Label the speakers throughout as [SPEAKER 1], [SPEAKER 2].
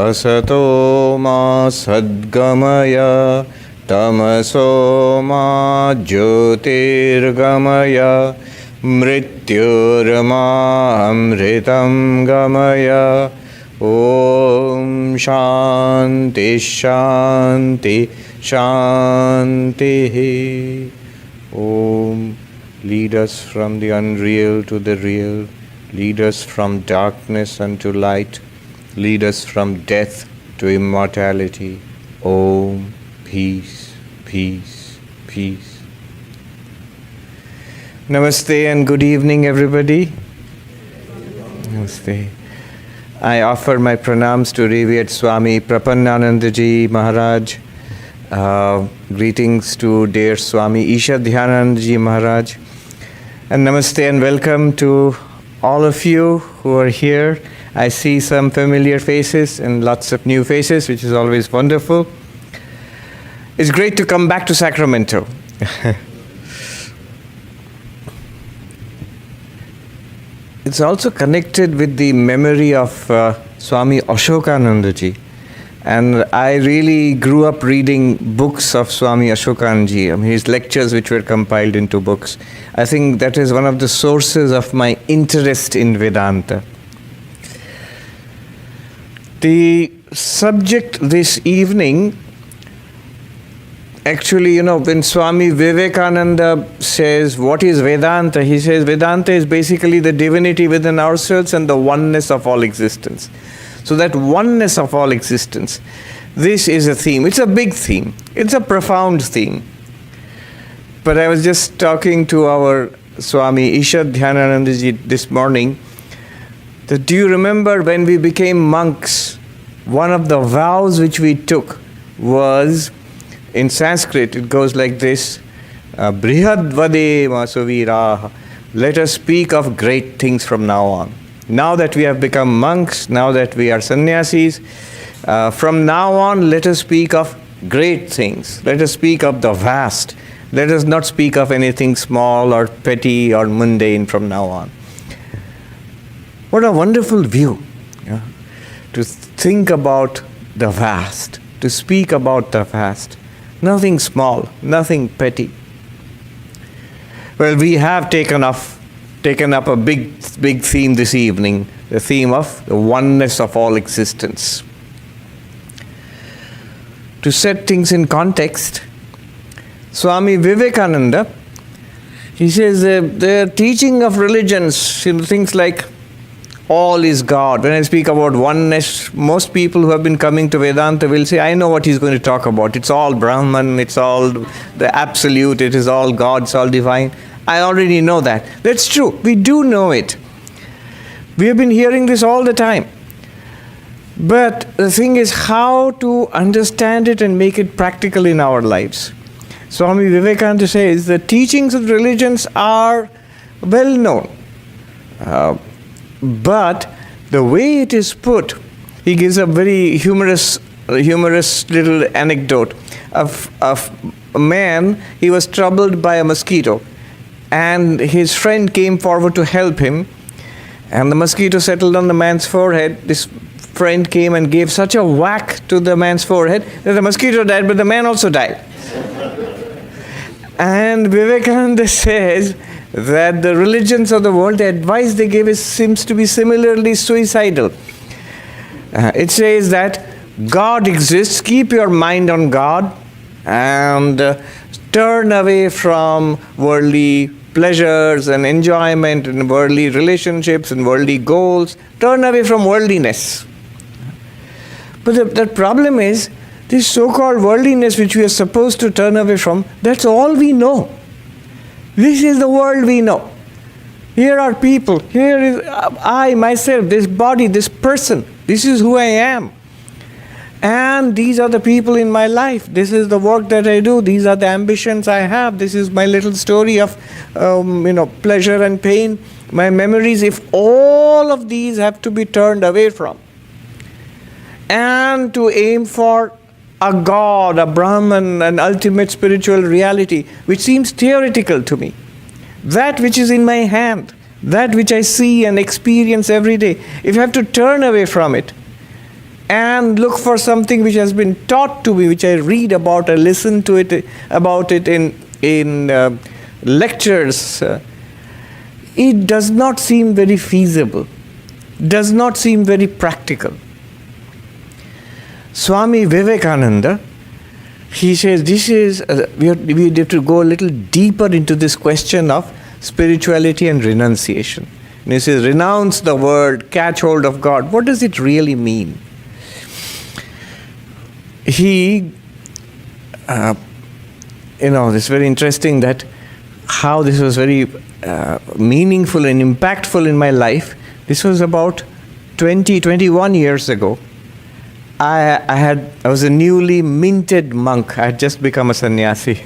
[SPEAKER 1] Asato ma sadgamaya tamaso ma jyotirgamaya mrityurma amritam gamaya. Om Shanti Shanti Shanti. Om. Lead us from the unreal to the real. Lead us from darkness unto light. Lead us from death to immortality. Om. Peace, peace, peace. Namaste and good evening, everybody. Namaste. I offer my pranams to Revered Swami Sarvapriyananda ji Maharaj. Greetings to dear Swami Isha Dhyananda ji Maharaj. And namaste and welcome to all of you who are here. I see some familiar faces and lots of new faces, which is always wonderful. It's great to come back to Sacramento. It's also connected with the memory of Swami Ashokananda ji. And I really grew up reading books of Swami Ashokananda ji, his lectures which were compiled into books. I think that is one of the sources of my interest in Vedanta. The subject this evening, actually, when Swami Vivekananda says, what is Vedanta? He says, Vedanta is basically the divinity within ourselves and the oneness of all existence. So that oneness of all existence, this is a theme. It's a big theme. It's a profound theme. But I was just talking to our Swami Isha Dhyananda ji this morning, that do you remember when we became monks, one of the vows which we took was, in Sanskrit, it goes like this, Brihad Vade Masuviraha. Let us speak of great things from now on. Now that we have become monks, now that we are sannyasis, from now on let us speak of great things. Let us speak of the vast. Let us not speak of anything small or petty or mundane from now on. What a wonderful view, to think about the vast, to speak about the vast. Nothing small, nothing petty. Well, we have taken up a big theme this evening, the theme of the oneness of all existence. To set things in context, Swami Vivekananda, he says the teaching of religions, things like all is God. When I speak about oneness, most people who have been coming to Vedanta will say, I know what he's going to talk about. It's all Brahman, it's all the absolute, it is all God, it's all divine. I already know that. That's true. We do know it. We have been hearing this all the time. But the thing is how to understand it and make it practical in our lives. Swami Vivekananda says the teachings of religions are well known. But the way it is put, he gives a very humorous little anecdote of a man. He was troubled by a mosquito, and his friend came forward to help him, and the mosquito settled on the man's forehead. This friend came and gave such a whack to the man's forehead that the mosquito died, but the man also died. And Vivekananda says that the religions of the world, the advice they give seems to be similarly suicidal. It says that God exists, keep your mind on God, and turn away from worldly pleasures and enjoyment and worldly relationships and worldly goals. Turn away from worldliness. But the problem is, this so-called worldliness which we are supposed to turn away from, that's all we know. This is the world we know. Here are people. Here is I, myself, this body, this person. This is who I am. And these are the people in my life. This is the work that I do. These are the ambitions I have. This is my little story of, pleasure and pain. My memories, if all of these have to be turned away from. And to aim for a God, a Brahman, an ultimate spiritual reality, which seems theoretical to me. That which is in my hand, that which I see and experience every day. If you have to turn away from it, and look for something which has been taught to me, which I read about, I listen to it about it in lectures, it does not seem very feasible, does not seem very practical. Swami Vivekananda, he says this is, we have to go a little deeper into this question of spirituality and renunciation. And he says, renounce the world, catch hold of God. What does it really mean? He, it's very interesting that how this was very meaningful and impactful in my life. This was about 21 years ago. I was a newly minted monk. I had just become a sannyasi.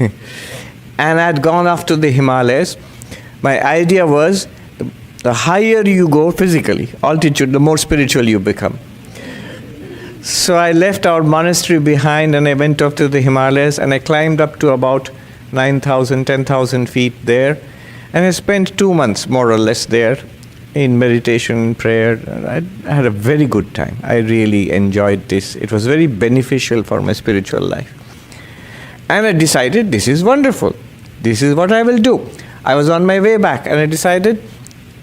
[SPEAKER 1] And I had gone off to the Himalayas. My idea was, the higher you go physically, altitude, the more spiritual you become. So I left our monastery behind and I went off to the Himalayas and I climbed up to about 9,000, 10,000 feet there. And I spent 2 months more or less there in meditation, prayer. I had a very good time. I really enjoyed this. It was very beneficial for my spiritual life. And I decided, this is wonderful. This is what I will do. I was on my way back and I decided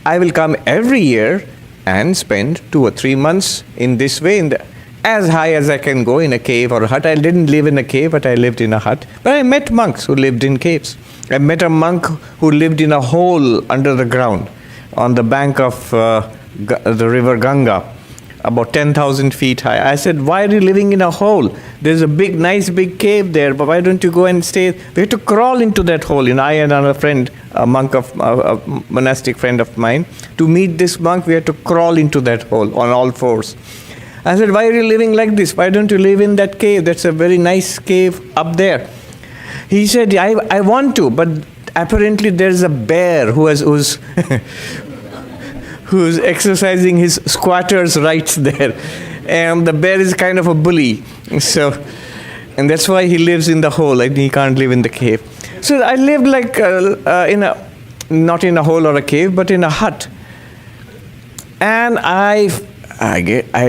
[SPEAKER 1] I will come every year and spend 2 or 3 months in this way, as high as I can go in a cave or a hut. I didn't live in a cave, but I lived in a hut. But I met monks who lived in caves. I met a monk who lived in a hole under the ground on the bank of the river Ganga, about 10,000 feet high. I said, why are you living in a hole? There's a nice big cave there, but why don't you go and stay? We had to crawl into that hole. I and another friend, a monastic friend of mine, to meet this monk, we had to crawl into that hole on all fours. I said, why are you living like this? Why don't you live in that cave? That's a very nice cave up there. He said, I want to, but apparently there's a bear who's exercising his squatter's rights there. And the bear is kind of a bully. And that's why he lives in the hole, and he can't live in the cave. So I lived like not in a hole or a cave, but in a hut. And I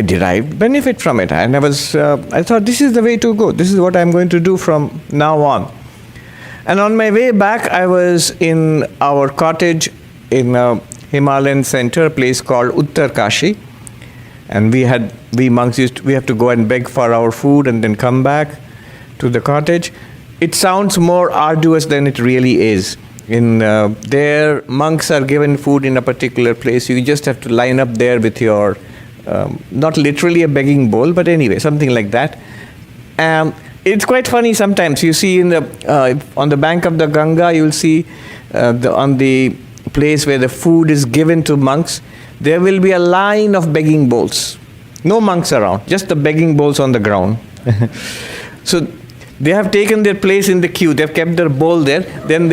[SPEAKER 1] derived benefit from it. And I thought, this is the way to go. This is what I'm going to do from now on. And on my way back, I was in our cottage in a Himalayan center, a place called Uttar Kashi. And we monks we have to go and beg for our food and then come back to the cottage. It sounds more arduous than it really is. There, monks are given food in a particular place. You just have to line up there with your, not literally a begging bowl, but anyway, something like that. It's quite funny sometimes. You see on the bank of the Ganga, you'll see on the place where the food is given to monks, there will be a line of begging bowls. No monks around, just the begging bowls on the ground. So they have taken their place in the queue. They've kept their bowl there. Then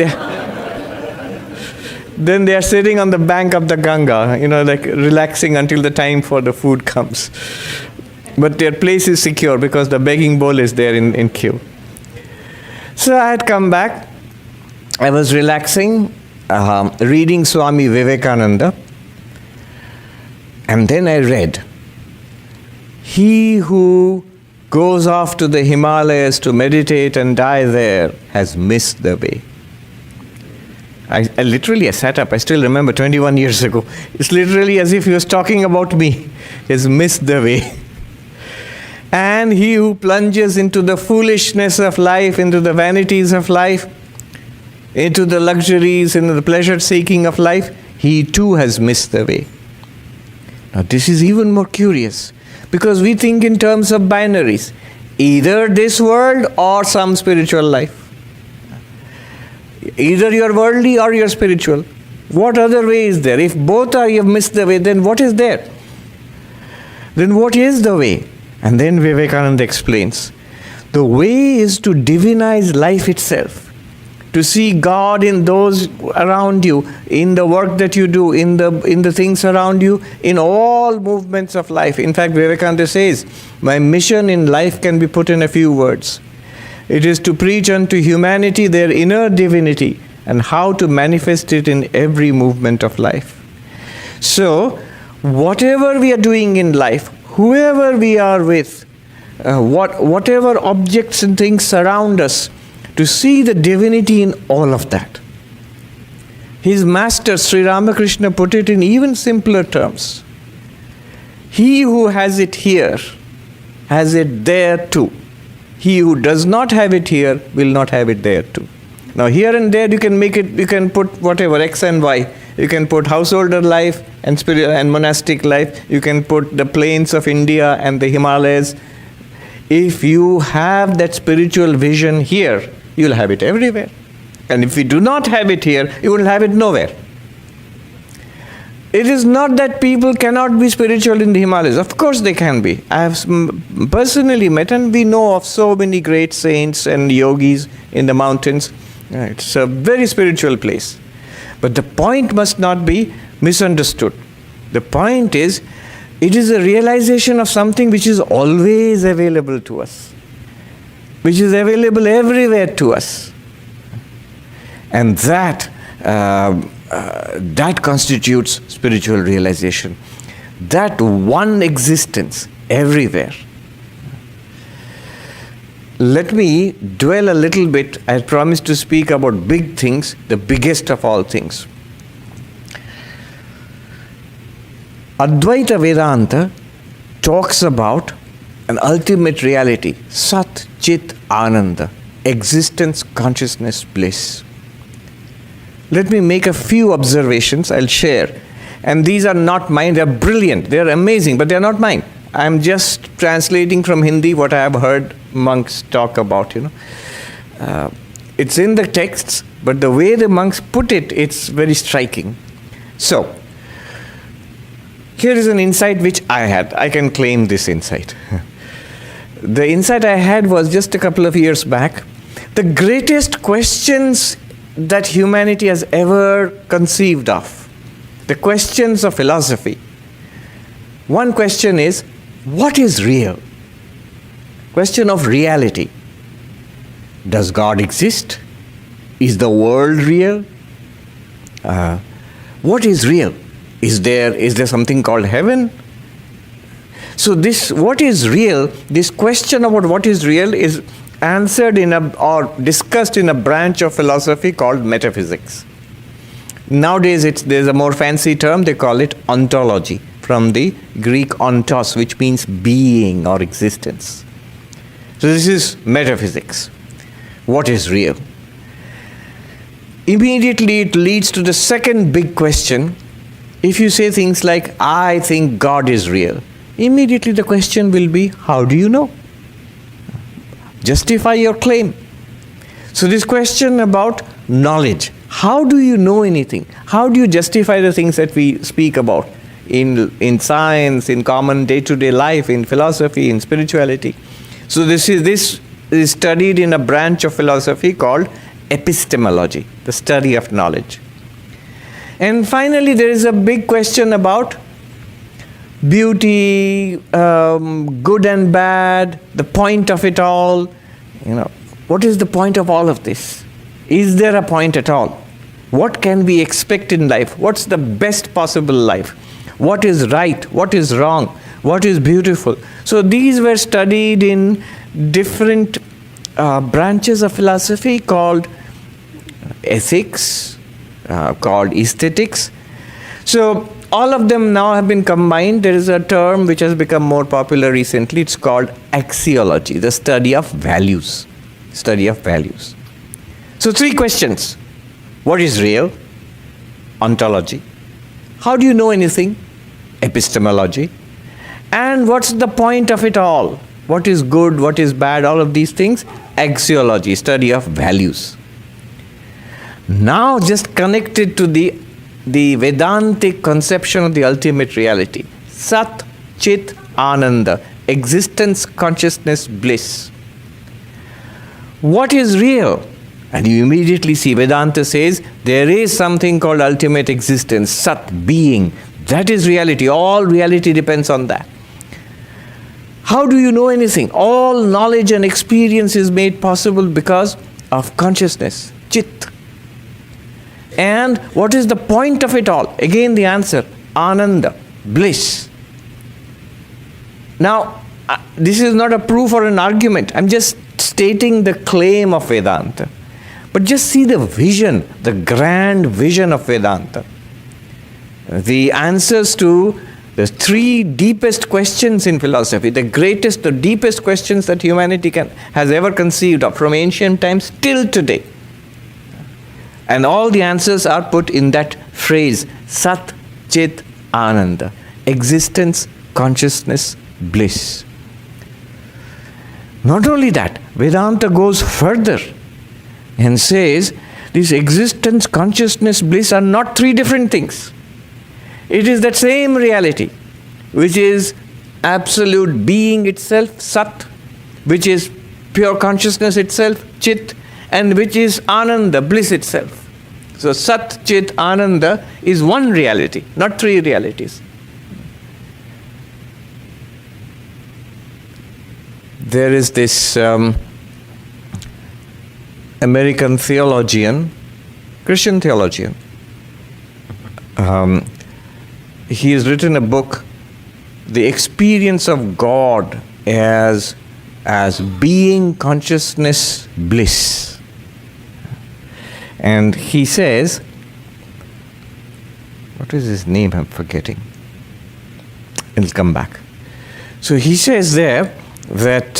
[SPEAKER 1] they are sitting on the bank of the Ganga, like relaxing until the time for the food comes. But their place is secure because the begging bowl is there in queue. So I had come back. I was relaxing, reading Swami Vivekananda. And then I read, he who goes off to the Himalayas to meditate and die there has missed the way. I sat up. I still remember 21 years ago. It's literally as if he was talking about me. Has missed the way. And he who plunges into the foolishness of life, into the vanities of life, into the luxuries, into the pleasure-seeking of life, he too has missed the way. Now this is even more curious, because we think in terms of binaries, either this world or some spiritual life. Either you're worldly or you're spiritual. What other way is there? If both are, you've missed the way, then what is there? Then what is the way? And then Vivekananda explains, the way is to divinize life itself, to see God in those around you, in the work that you do, in the things around you, in all movements of life. In fact, Vivekananda says, my mission in life can be put in a few words. It is to preach unto humanity their inner divinity and how to manifest it in every movement of life. So, whatever we are doing in life, whoever we are with, whatever objects and things surround us, to see the divinity in all of that. His master Sri Ramakrishna put it in even simpler terms. He who has it here has it there too. He who does not have it here will not have it there too. Now here and there you can put whatever, X and Y. You can put householder life and spiritual and monastic life. You can put the plains of India and the Himalayas. If you have that spiritual vision here, you'll have it everywhere. And if you do not have it here, you will have it nowhere. It is not that people cannot be spiritual in the Himalayas. Of course they can be. I have personally met, and we know of so many great saints and yogis in the mountains. It's a very spiritual place. But the point must not be misunderstood. The point is, it is a realization of something which is always available to us, which is available everywhere to us. And that constitutes spiritual realization. That one existence everywhere. Let me dwell a little bit. I promised to speak about big things, the biggest of all things. Advaita Vedanta talks about an ultimate reality, Sat Chit Ananda, existence, consciousness, bliss. Let me make a few observations I'll share. And these are not mine, they're brilliant, they're amazing, but they're not mine. I'm just translating from Hindi what I have heard monks talk about, It's in the texts, but the way the monks put it, it's very striking. So, here is an insight which I had. I can claim this insight. The insight I had was just a couple of years back. The greatest questions that humanity has ever conceived of, the questions of philosophy. One question is, what is real? Question of reality. Does God exist? Is the world real? What is real? Is there something called heaven? So this, what is real, this question about what is real is answered or discussed in a branch of philosophy called metaphysics. Nowadays there's a more fancy term, they call it ontology, from the Greek ontos, which means being or existence. So this is metaphysics. What is real? Immediately it leads to the second big question. If you say things like, I think God is real, immediately the question will be, how do you know? Justify your claim. So this question about knowledge, how do you know anything? How do you justify the things that we speak about in science, in common day-to-day life, in philosophy, in spirituality? So this is studied in a branch of philosophy called epistemology, the study of knowledge. And finally, there is a big question about beauty, good and bad, the point of it all. What is the point of all of this? Is there a point at all? What can we expect in life? What's the best possible life? What is right? What is wrong? What is beautiful? So these were studied in different branches of philosophy called ethics, called aesthetics. So all of them now have been combined. There is a term which has become more popular recently. It's called axiology, the study of values. Study of values. So 3 questions. What is real? Ontology. How do you know anything? Epistemology. And what's the point of it all? What is good? What is bad? All of these things. Axiology, study of values. Now just connected to the Vedantic conception of the ultimate reality. Sat, Chit, Ananda. Existence, consciousness, bliss. What is real? And you immediately see Vedanta says there is something called ultimate existence, Sat, being. That is reality. All reality depends on that. How do you know anything? All knowledge and experience is made possible because of consciousness, Chit. And what is the point of it all? Again the answer, Ananda, bliss. Now, this is not a proof or an argument. I'm just stating the claim of Vedanta. But just see the vision, the grand vision of Vedanta. The answers to the three deepest questions in philosophy, the greatest, the deepest questions that humanity has ever conceived of from ancient times till today. And all the answers are put in that phrase, Sat Chit Ananda, existence, consciousness, bliss. Not only that, Vedanta goes further and says, this existence, consciousness, bliss are not three different things. It is that same reality, which is absolute being itself, Sat, which is pure consciousness itself, Chit, and which is Ananda, bliss itself. So Sat, Chit, Ananda is one reality, not three realities. There is this American theologian, Christian theologian. He has written a book, The Experience of God as Being, Consciousness, Bliss. And he says, what is his name? I'm forgetting. It'll come back. So he says there that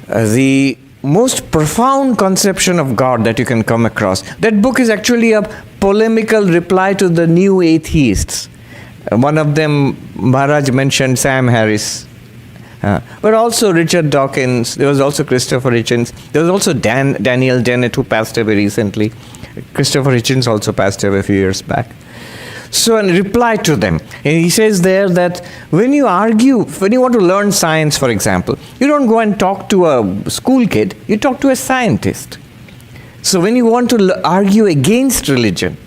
[SPEAKER 1] the most profound conception of God that you can come across, that book is actually a polemical reply to the new atheists. One of them, Maharaj mentioned Sam Harris, but also Richard Dawkins. There was also Christopher Hitchens. There was also Daniel Dennett, who passed away recently. Christopher Hitchens also passed away a few years back. So in reply to them, and he says there that when you argue, when you want to learn science, for example, you don't go and talk to a school kid, you talk to a scientist. So when you want to argue against religion,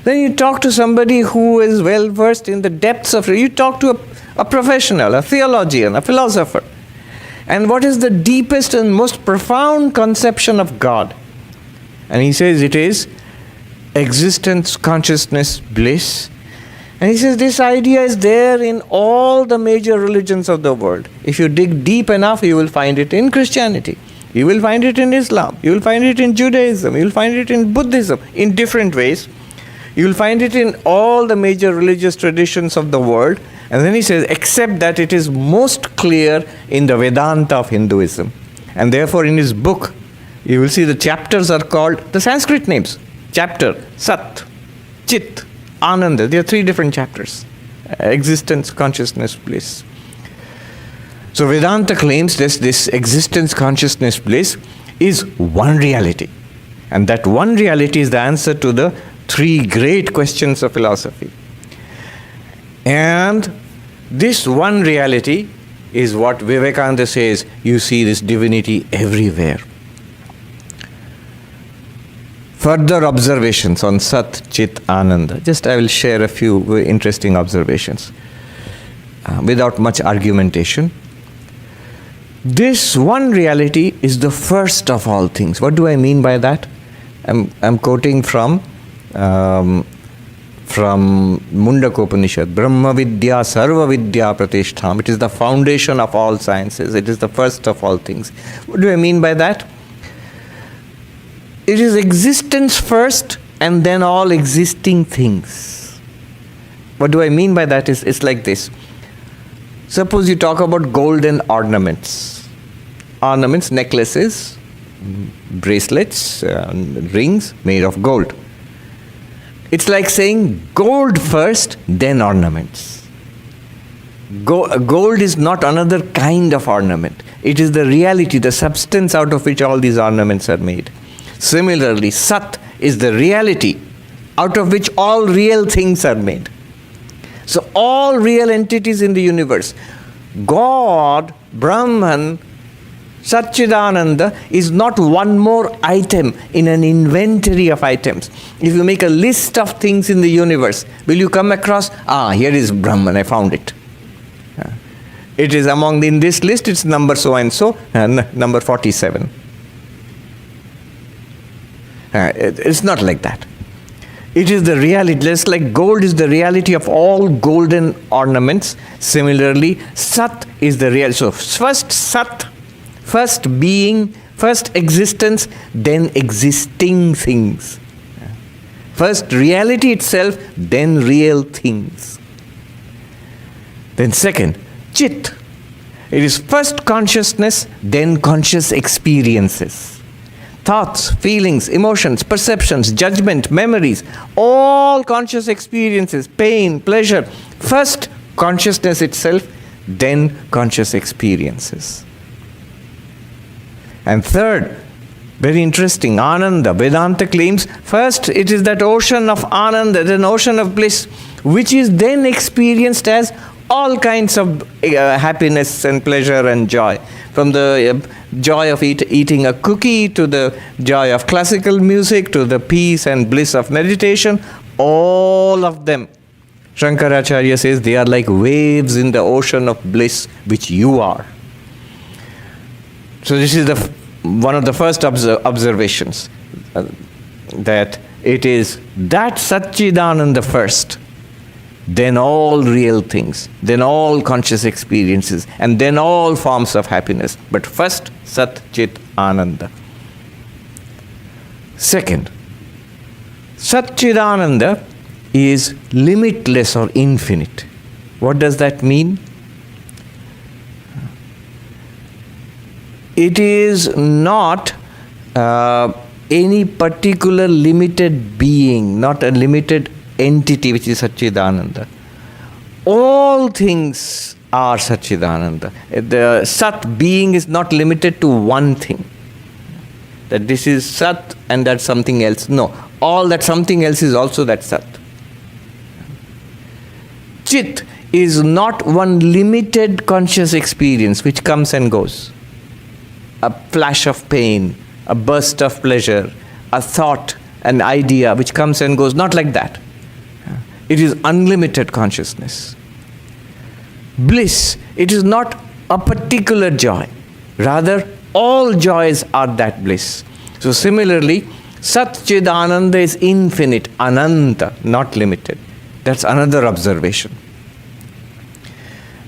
[SPEAKER 1] then you talk to somebody who is well versed in the depths of it. You talk to a professional, a theologian, a philosopher. And what is the deepest and most profound conception of God? And he says it is existence, consciousness, bliss. And he says this idea is there in all the major religions of the world. If you dig deep enough, you will find it in Christianity. You will find it in Islam. You will find it in Judaism. You will find it in Buddhism in different ways. You will find it in all the major religious traditions of the world. And then he says, except that it is most clear in the Vedanta of Hinduism. And therefore in his book, you will see the chapters are called the Sanskrit names. Chapter, Sat, Chit, Ananda. There are three different chapters. Existence, consciousness, bliss. So Vedanta claims this existence, consciousness, bliss is one reality. And that one reality is the answer to the three great questions of philosophy. And this one reality is what Vivekananda says, you see this divinity everywhere. Further observations on Sat, Chit, Ananda. Just I will share a few interesting observations without much argumentation. This one reality is the first of all things. What do I mean by that? I'm quoting from Mundaka Upanishad, Brahma Vidya Sarva Vidya Pratishtham. It is the foundation of all sciences. It is the first of all things. What do I mean by that? It is existence first and then all existing things. What do I mean by that is, it's like this. Suppose you talk about golden ornaments. Ornaments, necklaces, bracelets, rings made of gold. It's like saying gold first, then ornaments. Gold is not another kind of ornament. It is the reality, the substance out of which all these ornaments are made. Similarly, Sat is the reality out of which all real things are made. So all real entities in the universe, God, Brahman, Satchidananda is not one more item in an inventory of items. If you make a list of things in the universe, will you come across, here is Brahman, I found it. It is in this list, it's number so and so, and number 47. It's not like that. It is the reality, just like gold is the reality of all golden ornaments. Similarly, Sat is the real. So first Sat, first being, first existence, then existing things. First reality itself, then real things. Then second, Chit. It is first consciousness, then conscious experiences. Thoughts, feelings, emotions, perceptions, judgment, memories, all conscious experiences, pain, pleasure. First consciousness itself, then conscious experiences. And third, very interesting, Ananda. Vedanta claims first it is that ocean of Ananda, an ocean of bliss, which is then experienced as all kinds of happiness and pleasure and joy. From the joy of eating a cookie, to the joy of classical music, to the peace and bliss of meditation, all of them, Shankaracharya says, they are like waves in the ocean of bliss which you are. So this is one of the first observations, that it is that Satchidananda first, then all real things, then all conscious experiences, and then all forms of happiness. But first, Sat Chit Ananda. Second, Satchidananda is limitless or infinite. What does that mean? It is not any particular limited being, not a limited entity which is Satchidananda. All things are Satchidananda. The Sat being is not limited to one thing. That this is Sat and that's something else. No, all that something else is also that Sat. Chit is not one limited conscious experience which comes and goes. A flash of pain, a burst of pleasure, a thought, an idea which comes and goes. Not like that. It is unlimited consciousness. Bliss, it is not a particular joy. Rather, all joys are that bliss. So similarly, Satchidananda is infinite, Ananta, not limited. That's another observation.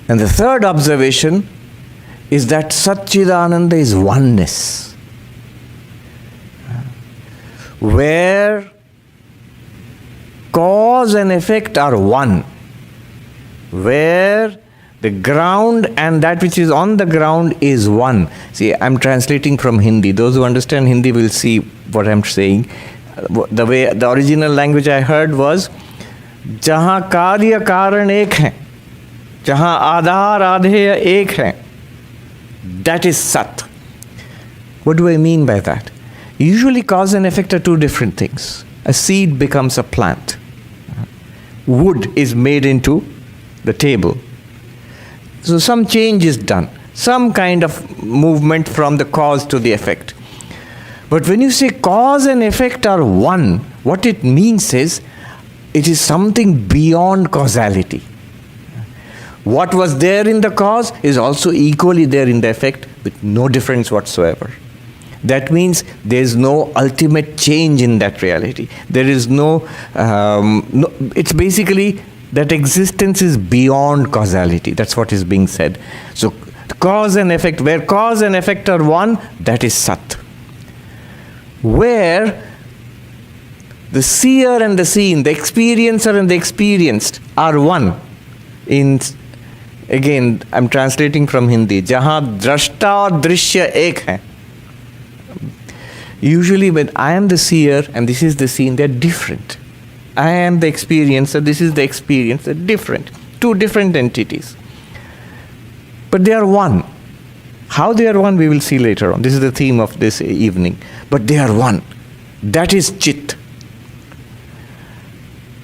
[SPEAKER 1] And the third observation is that Satchidananda is oneness. Where cause and effect are one. Where the ground and that which is on the ground is one. See, I'm translating from Hindi. Those who understand Hindi will see what I'm saying. The original language I heard was, Jahan karya karan ek hai, jahan aadhar aadheya ek hai, that is Sat. What do I mean by that? Usually cause and effect are two different things. A seed becomes a plant. Wood is made into the table. So some change is done. Some kind of movement from the cause to the effect. But when you say cause and effect are one, what it means is, it is something beyond causality. What was there in the cause is also equally there in the effect with no difference whatsoever. That means there is no ultimate change in that reality. There is it's basically that existence is beyond causality. That's what is being said. So cause and effect, where cause and effect are one, that is Sat. Where the seer and the seen, the experiencer and the experienced are one. Again, I'm translating from Hindi. Jahan drashta aur drishya ek hai. Usually when I am the seer and this is the seen, they're different. I am the experiencer, this is the experience, they're different. Two different entities. But they are one. How they are one, we will see later on. This is the theme of this evening. But they are one. That is Chit.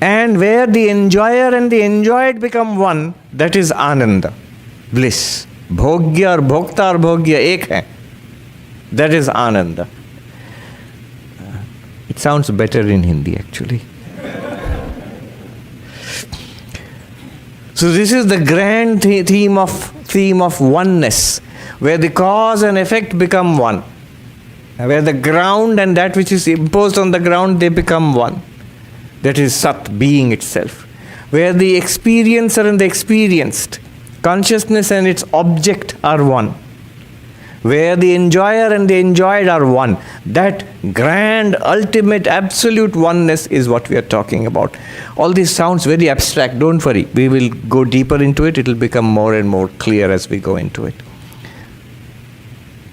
[SPEAKER 1] And where the enjoyer and the enjoyed become one, that is Ananda, bliss. Bhogya or bhokta or bhogya ek hai. That is Ananda. It sounds better in Hindi actually. So this is the grand theme of oneness, where the cause and effect become one. Where the ground and that which is imposed on the ground, they become one. that is Sat, being itself, where the experiencer and the experienced, consciousness and its object are one, where the enjoyer and the enjoyed are one. That grand, ultimate, absolute oneness is what we are talking about. All this sounds very abstract. Don't worry. We will go deeper into it. It will become more and more clear as we go into it.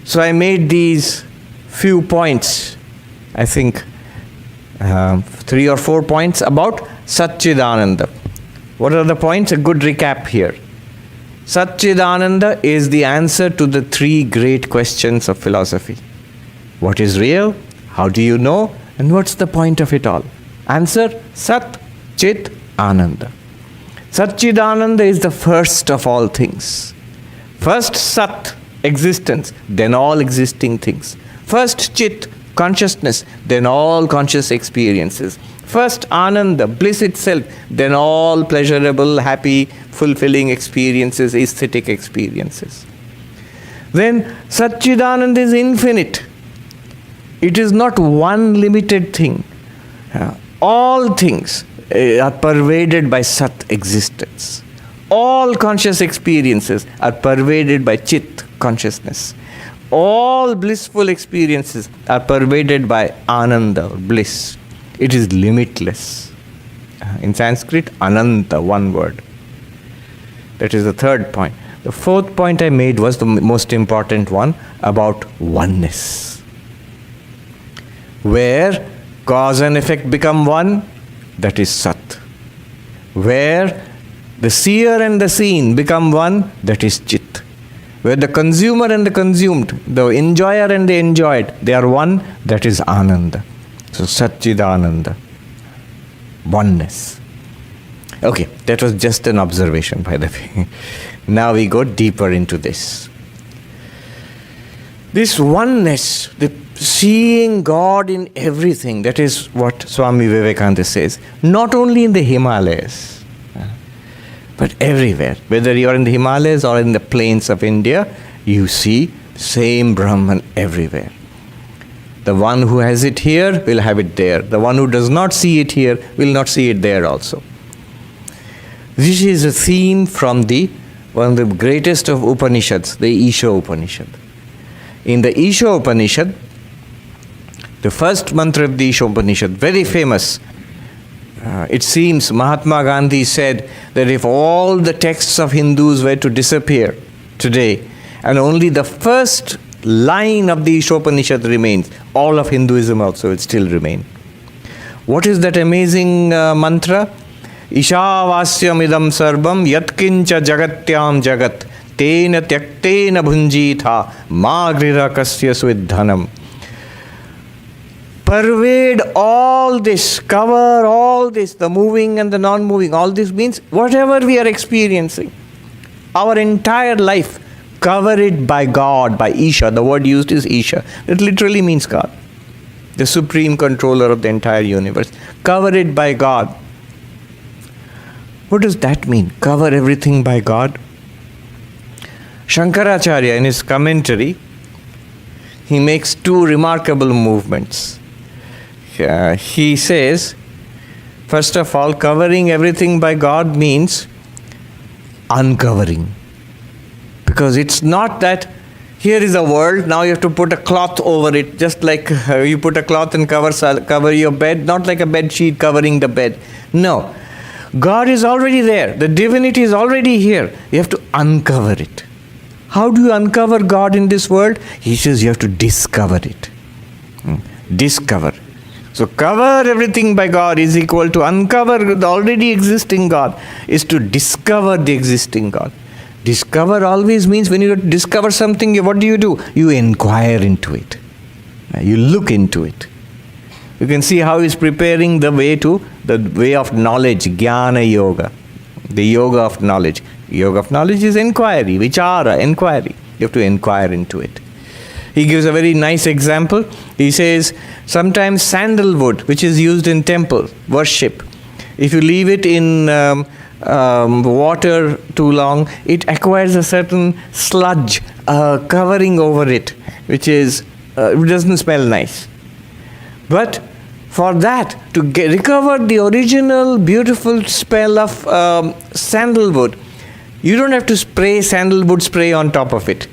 [SPEAKER 1] So I made these few points, I think 3 or 4 points about Satchidananda. What are the points? A good recap here. Satchidananda is the answer to the 3 great questions of philosophy. What is real? How do you know? And what's the point of it all? Answer: Sat, Chit, Ananda. Satchidananda is the first of all things. First Sat, existence, then all existing things. First Chit, consciousness, then all conscious experiences. First Ananda, bliss itself, then all pleasurable, happy, fulfilling experiences, aesthetic experiences. Then Satchidananda is infinite. It is not one limited thing. All things are pervaded by Sat existence. All conscious experiences are pervaded by Chit consciousness. All blissful experiences are pervaded by Ananda or bliss. It is limitless. In Sanskrit, Ananta, one word. That is the third point. The fourth point I made was the most important one, about oneness. Where cause and effect become one, that is Sat. Where the seer and the seen become one, that is Chit. Where the consumer and the consumed, the enjoyer and the enjoyed, they are one, that is Ananda. So Satchidananda, oneness. Okay, that was just an observation, by the way. Now we go deeper into this. This oneness, the seeing God in everything, that is what Swami Vivekananda says. Not only in the Himalayas, but everywhere. Whether you are in the Himalayas or in the plains of India, you see same Brahman everywhere. The one who has it here will have it there. The one who does not see it here will not see it there also. This is a theme from one of the greatest of Upanishads, the Isha Upanishad. In the Isha Upanishad, the first mantra of the Isha Upanishad, very famous. It seems Mahatma Gandhi said that if all the texts of Hindus were to disappear today and only the first line of the Isha Upanishad remains, all of Hinduism also will still remain. What is that amazing mantra? Ishavasyam idam sarvam yatkincha jagatyam jagat tena tyaktena bhunjitha magrira kasya suidhanam. Pervade all this, cover all this, the moving and the non-moving. All this means whatever we are experiencing, our entire life, cover it by God, by Isha. The word used is Isha. It literally means God, the supreme controller of the entire universe. Cover it by God. What does that mean? Cover everything by God? Shankaracharya, in his commentary, he makes 2 remarkable movements. He says, first of all, covering everything by God means uncovering. Because it's not that here is a world, now you have to put a cloth over it, just like you put a cloth and cover your bed, not like a bed sheet covering the bed. No. God is already there. The divinity is already here. You have to uncover it. How do you uncover God in this world? He says you have to discover it. Discover. So cover everything by God is equal to uncover the already existing God, is to discover the existing God. Discover always means when you discover something, what do? You inquire into it. You look into it. You can see how he's preparing the way of knowledge, jnana yoga, the yoga of knowledge. Yoga of knowledge is inquiry, vichara, inquiry. You have to inquire into it. He gives a very nice example. He says, sometimes sandalwood, which is used in temple worship, if you leave it in water too long, it acquires a certain sludge covering over it, which doesn't smell nice. But For that, to recover the original beautiful smell of sandalwood, you don't have to spray sandalwood spray on top of it.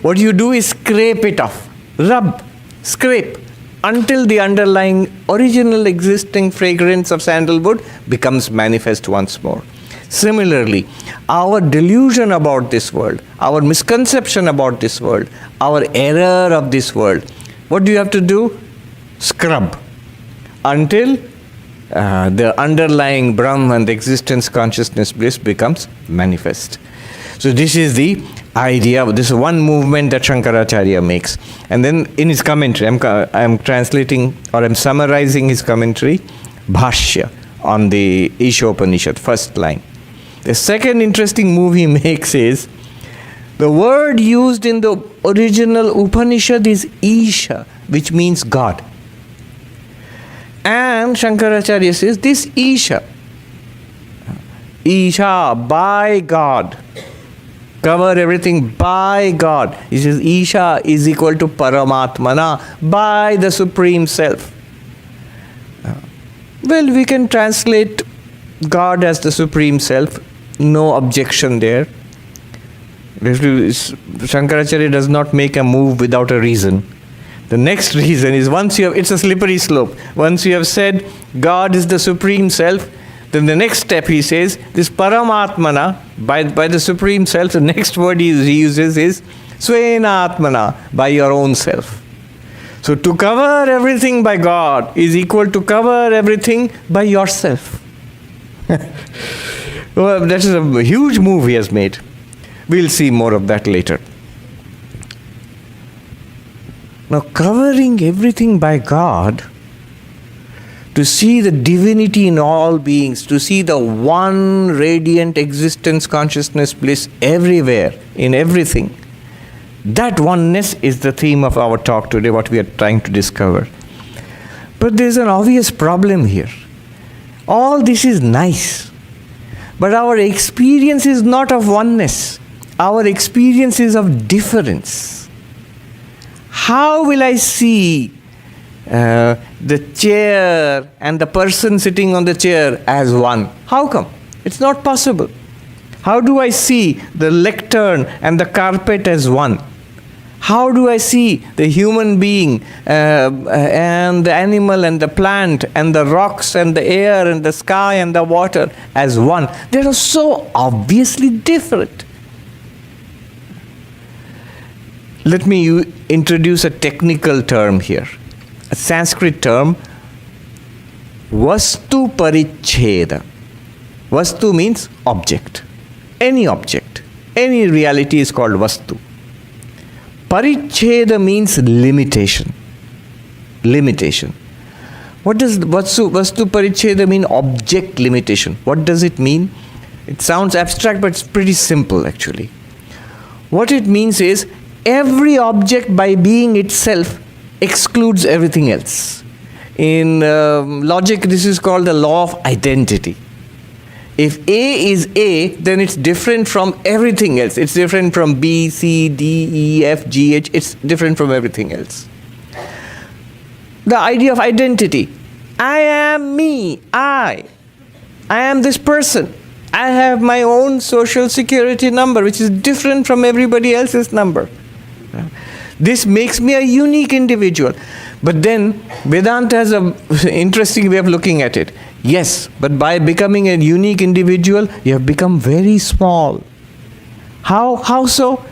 [SPEAKER 1] What you do is scrape it off, rub, scrape, until the underlying original existing fragrance of sandalwood becomes manifest once more. Similarly, our delusion about this world, our misconception about this world, our error of this world, what do you have to do? Scrub until the underlying Brahman, the existence, consciousness, bliss becomes manifest. So this is the idea. This is one movement that Shankaracharya makes. And then in his commentary, I'm translating or I'm summarizing his commentary, Bhashya, on the Ishopanishad, first line. The second interesting move he makes is, the word used in the original Upanishad is Isha, which means God. And Shankaracharya says, this Isha, by God, cover everything by God. He says, Isha is equal to Paramatmana, by the Supreme Self. Well, we can translate God as the Supreme Self, no objection there. Shankaracharya does not make a move without a reason. The next reason is, it's a slippery slope. Once you have said God is the Supreme Self, then the next step he says, this Paramatmana, by the Supreme Self, the next word he uses is Svena Atmana, by your own self. So to cover everything by God is equal to cover everything by yourself. Well, that is a huge move he has made. We'll see more of that later. Now, covering everything by God, to see the divinity in all beings, to see the one radiant existence, consciousness, bliss everywhere, in everything, that oneness is the theme of our talk today, what we are trying to discover. But there's an obvious problem here. All this is nice, but our experience is not of oneness. Our experience is of difference. How will I see the chair and the person sitting on the chair as one? How come? It's not possible. How do I see the lectern and the carpet as one? How do I see the human being and the animal and the plant and the rocks and the air and the sky and the water as one? They are so obviously different. Let me introduce a technical term here, a Sanskrit term, Vastu Paricheda. Vastu means object. Any object, any reality is called Vastu. Paricheda means limitation. Limitation. What does Vastu Paricheda mean? Object limitation. What does it mean? It sounds abstract, but it's pretty simple actually. What it means is, every object by being itself excludes everything else. In logic, this is called the law of identity. If A is A, then it's different from everything else. It's different from B, C, D, E, F, G, H. It's different from everything else. The idea of identity. I am me. I am this person. I have my own social security number, which is different from everybody else's number. This makes me a unique individual. But then Vedanta has an interesting way of looking at it. Yes, but by becoming a unique individual, you have become very small. How so?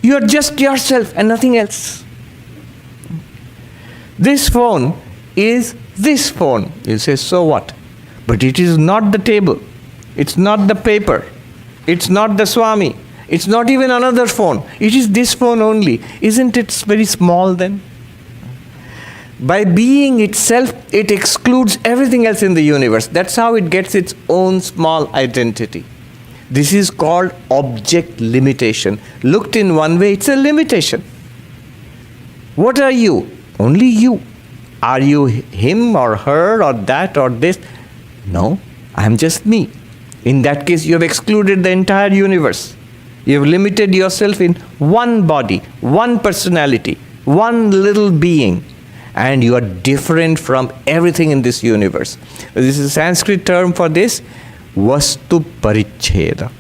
[SPEAKER 1] You are just yourself and nothing else. This phone is this phone. You say, so what? But it is not the table. It's not the paper. It's not the Swami. It's not even another phone. It is this phone only. Isn't it very small then? By being itself, it excludes everything else in the universe. That's how it gets its own small identity. This is called object limitation. Looked in one way, it's a limitation. What are you? Only you. Are you him or her or that or this? No, I'm just me. In that case, you have excluded the entire universe. You have limited yourself in one body, one personality, one little being. and you are different from everything in this universe. This is a Sanskrit term for this, vastu paricheda.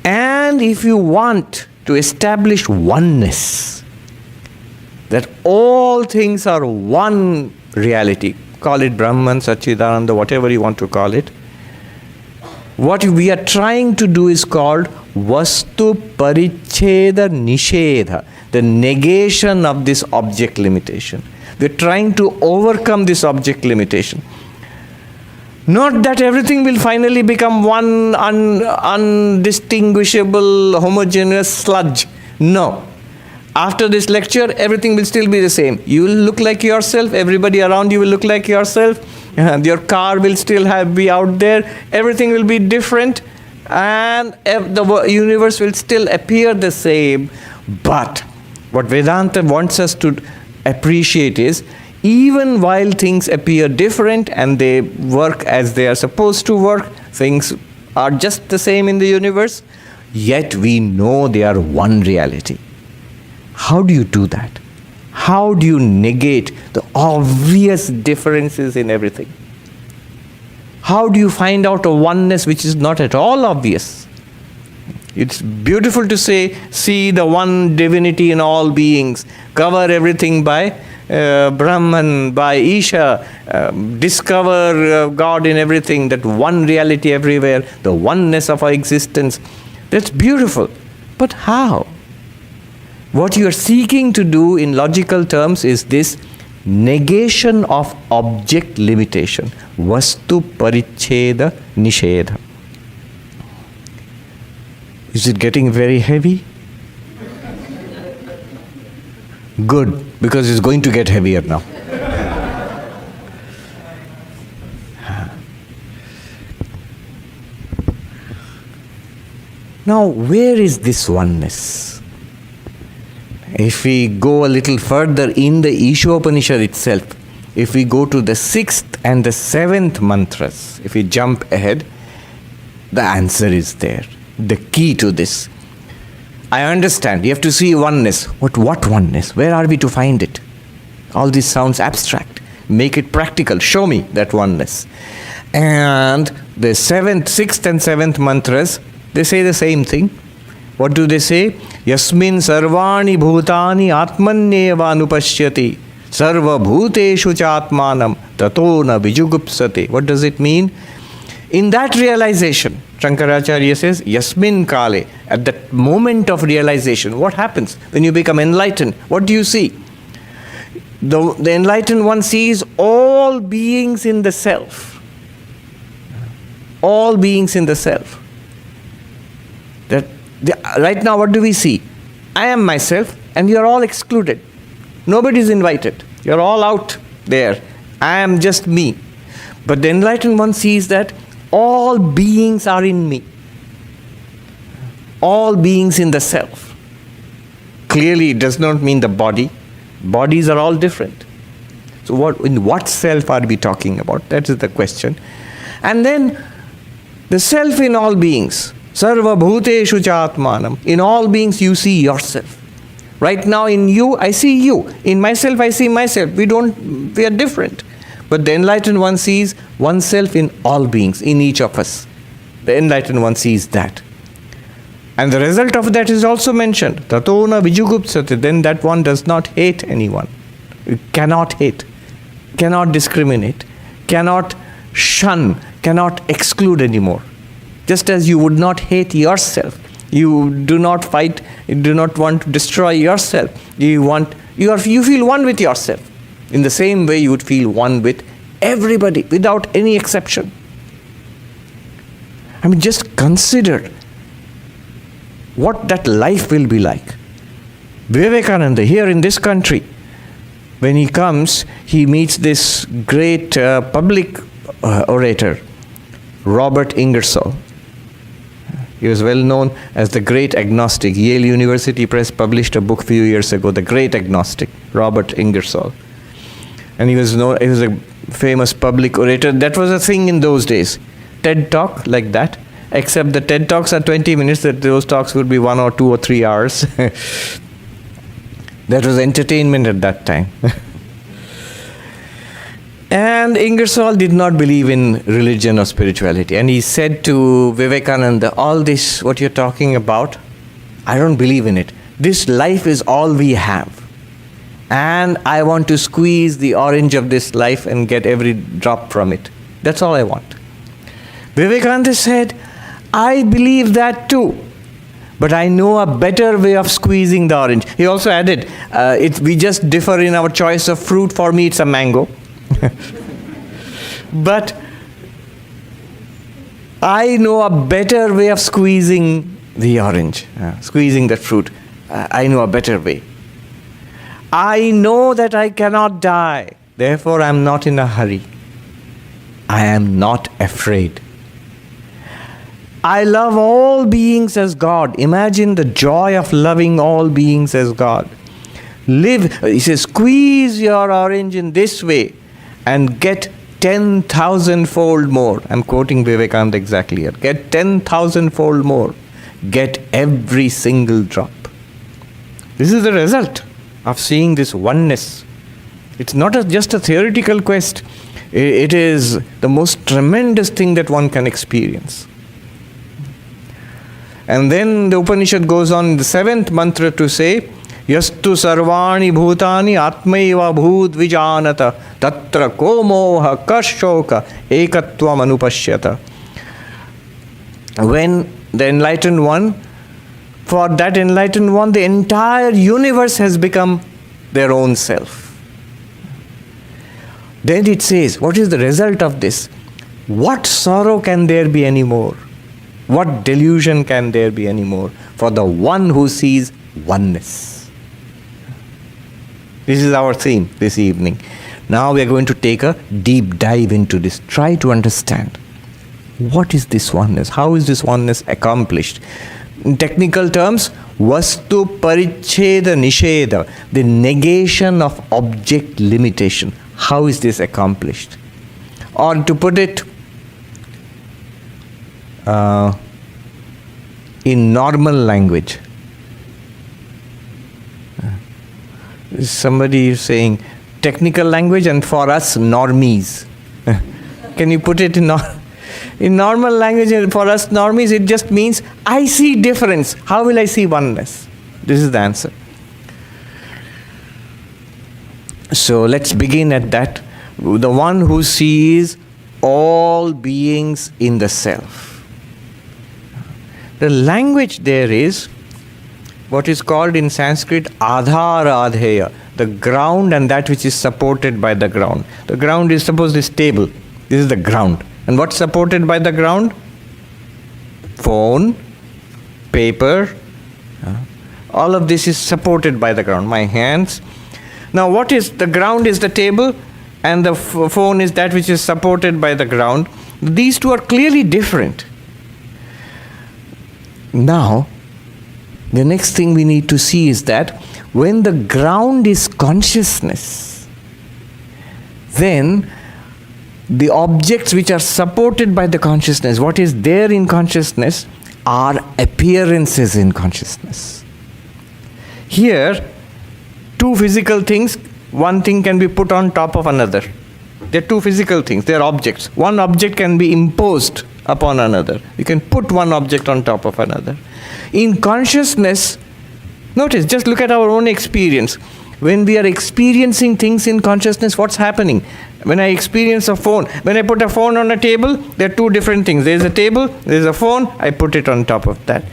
[SPEAKER 1] And if you want to establish oneness, that all things are one reality, call it Brahman, Satchidananda, whatever you want to call it, what we are trying to do is called vastu paricheda nishedha, the negation of this object limitation. We are trying to overcome this object limitation. Not that everything will finally become one undistinguishable, homogeneous sludge. No. After this lecture, everything will still be the same. You will look like yourself, everybody around you will look like yourself, your car will still be out there, everything will be different, and the universe will still appear the same. But what Vedanta wants us to appreciate is, even while things appear different and they work as they are supposed to work, things are just the same in the universe, yet we know they are one reality. How do you do that? How do you negate the obvious differences in everything? How do you find out a oneness which is not at all obvious? It's beautiful to see the one divinity in all beings, cover everything by Brahman, by Isha, discover God in everything, that one reality everywhere, the oneness of our existence. That's beautiful. But how? What you are seeking to do in logical terms is this negation of object limitation. Vastu paricheda nishedha. Is it getting very heavy? Good, because it's going to get heavier now. Now, where is this oneness? If we go a little further in the Ishopanishad itself, if we go to the 6th and the 7th mantras, if we jump ahead, the answer is there. The key to this. I understand, you have to see oneness. What oneness? Where are we to find it? All this sounds abstract. Make it practical. Show me that oneness. And the 6th and 7th mantras, they say the same thing. What do they say? Yasmin sarvani bhutani atmanyeva anupashyati sarva bhuteshu chatmanam tato na vijugupsate. What does it mean? In that realization, Shankaracharya says, Yasmin kale, at that moment of realization, what happens when you become enlightened? What do you see? The enlightened one sees all beings in the self. All beings in the self. Right now, what do we see? I am myself, and you are all excluded. Nobody is invited. You are all out there. I am just me. But the enlightened one sees that all beings are in me. All beings in the self. Clearly, it does not mean the body. Bodies are all different. So in what self are we talking about? That is the question. And then, the self in all beings. Sarva bhuteshu chatmanam. In all beings you see yourself. Right now in you, I see you. In myself, I see myself. We are different. But the enlightened one sees oneself in all beings, in each of us. The enlightened one sees that. And the result of that is also mentioned. Tatona vijugupsate. Then that one does not hate anyone. It cannot hate. Cannot discriminate. Cannot shun. Cannot exclude anymore. Just as you would not hate yourself, you do not fight, you do not want to destroy yourself. You feel one with yourself. In the same way, you would feel one with everybody, without any exception. I mean, just consider what that life will be like. Vivekananda, here in this country, when he comes, he meets this great public orator, Robert Ingersoll. He was well known as the Great Agnostic. Yale University Press published a book a few years ago, The Great Agnostic, Robert Ingersoll. And he was a famous public orator. That was a thing in those days. TED Talk like that, except the TED Talks are 20 minutes, that those talks would be 1 or 2 or 3 hours. That was entertainment at that time. And Ingersoll did not believe in religion or spirituality. And he said to Vivekananda, all this, what you're talking about, I don't believe in it. This life is all we have. And I want to squeeze the orange of this life and get every drop from it. That's all I want. Vivekananda said, I believe that too. But I know a better way of squeezing the orange. He also added, we just differ in our choice of fruit. For me, it's a mango. But I know a better way of squeezing the orange, squeezing the fruit. I know a better way. I know that I cannot die. Therefore, I am not in a hurry. I am not afraid. I love all beings as God. Imagine the joy of loving all beings as God. Live, he says, squeeze your orange in this way and get 10,000-fold more. I'm quoting Vivekananda exactly here. Get 10,000-fold more. Get every single drop. This is the result of seeing this oneness. It's not just a theoretical quest. It is the most tremendous thing that one can experience. And then the Upanishad goes on in the 7th mantra to say, Yastu sarvani bhutani atmaiva bhut vijanata tatra komoha kashoka ekatvam anupashyata. When the enlightened one, for that enlightened one, the entire universe has become their own self. Then it says, what is the result of this? What sorrow can there be anymore? What delusion can there be anymore for the one who sees oneness? This is our theme this evening. Now we are going to take a deep dive into this. Try to understand. What is this oneness? How is this oneness accomplished? In technical terms, vastu paricheda nisheda, the negation of object limitation. How is this accomplished? Or to put it in normal language. Somebody is saying technical language and for us normies. Can you put it in normal language? And for us normies, it just means I see difference. How will I see oneness? This is the answer. So let's begin at that. The one who sees all beings in the self. The language there is what is called in Sanskrit adhara adheya, the ground and that which is supported by the ground. The ground is, suppose this table. This is the ground. And what's supported by the ground? Phone, paper. All of this is supported by the ground. My hands. Now what is the ground is the table and the phone is that which is supported by the ground. These two are clearly different. Now, the next thing we need to see is that when the ground is consciousness, then the objects which are supported by the consciousness, what is there in consciousness, are appearances in consciousness. Here, two physical things, one thing can be put on top of another. They are two physical things, they are objects. One object can be imposed upon another. You can put one object on top of another. In consciousness, notice, just look at our own experience. When we are experiencing things in consciousness, what's happening? When I experience a phone, when I put a phone on a table, there are two different things. There is a table, there is a phone, I put it on top of that.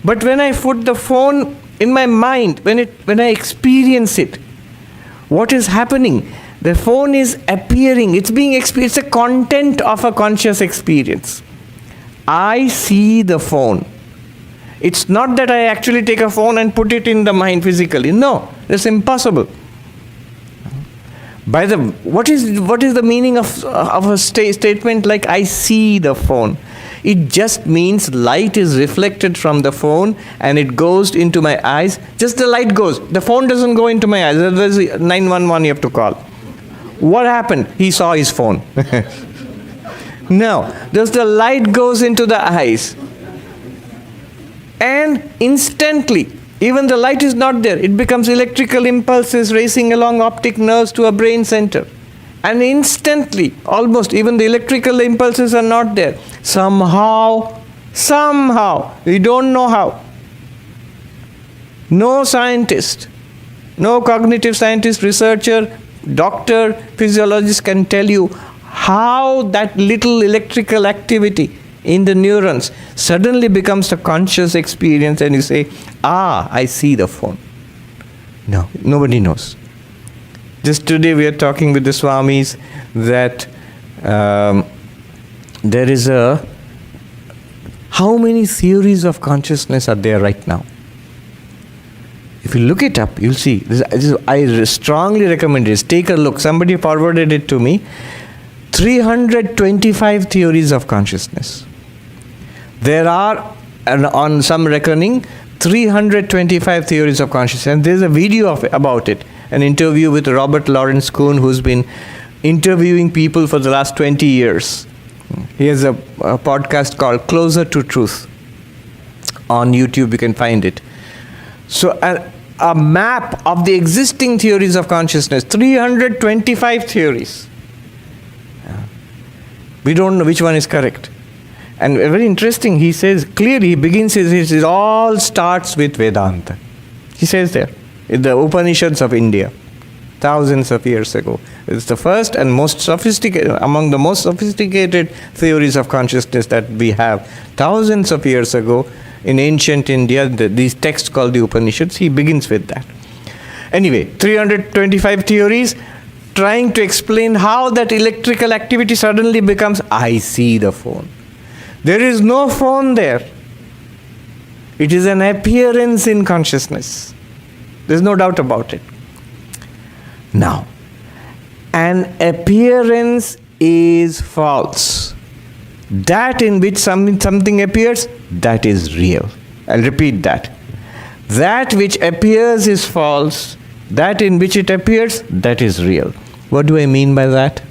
[SPEAKER 1] But when I put the phone in my mind, when I experience it, what is happening? The phone is appearing, it's being experienced, it's a content of a conscious experience. I see the phone. It's not that I actually take a phone and put it in the mind physically. No, that's impossible. What is the meaning of a statement like I see the phone? It just means light is reflected from the phone and it goes into my eyes. Just the light goes. The phone doesn't go into my eyes. There's 911 you have to call. What happened? He saw his phone. No, just the light goes into the eyes. And instantly, even the light is not there, it becomes electrical impulses racing along optic nerves to a brain center. And instantly, almost, even the electrical impulses are not there. Somehow, we don't know how. No scientist, no cognitive scientist, researcher, doctor, physiologist can tell you how that little electrical activity in the neurons suddenly becomes a conscious experience, and you say, I see the phone. No, nobody knows. Just today we are talking with the Swamis that there is how many theories of consciousness are there right now? If you look it up, you'll see. I strongly recommend this. Take a look. Somebody forwarded it to me. 325 theories of consciousness. There are, on some reckoning, 325 theories of consciousness. And there's a video about it. An interview with Robert Lawrence Kuhn, who's been interviewing people for the last 20 years. He has a podcast called Closer to Truth. On YouTube, you can find it. So a map of the existing theories of consciousness, 325 theories. We don't know which one is correct. And very interesting, he says, clearly, he begins it all starts with Vedanta. He says there, in the Upanishads of India, thousands of years ago. It's the first and most sophisticated, among the most sophisticated theories of consciousness that we have. Thousands of years ago, in ancient India, these texts called the Upanishads, he begins with that. Anyway, 325 theories trying to explain how that electrical activity suddenly becomes, I see the phone. There is no phone there. It is an appearance in consciousness. There's no doubt about it. Now, an appearance is false. That in which something appears, that is real. I'll repeat that. That which appears is false. That in which it appears, that is real. What do I mean by that?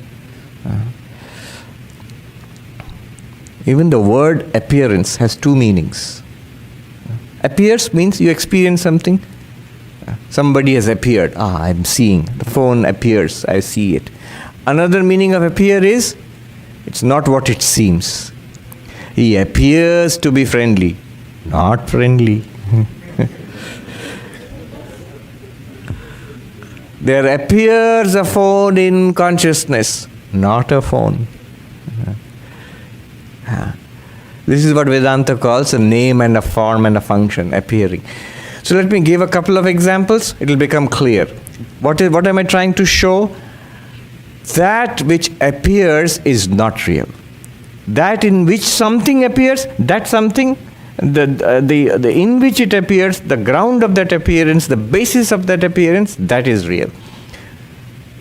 [SPEAKER 1] Even the word appearance has two meanings. Appears means you experience something. Somebody has appeared. I'm seeing. The phone appears. I see it. Another meaning of appear is, it's not what it seems. He appears to be friendly. Not friendly. There appears a phone in consciousness. Not a phone. This is what Vedanta calls a name and a form and a function appearing. So let me give a couple of examples. It will become clear. What am I trying to show? That which appears is not real. That in which something appears, that something, the in which it appears, the ground of that appearance, the basis of that appearance, that is real.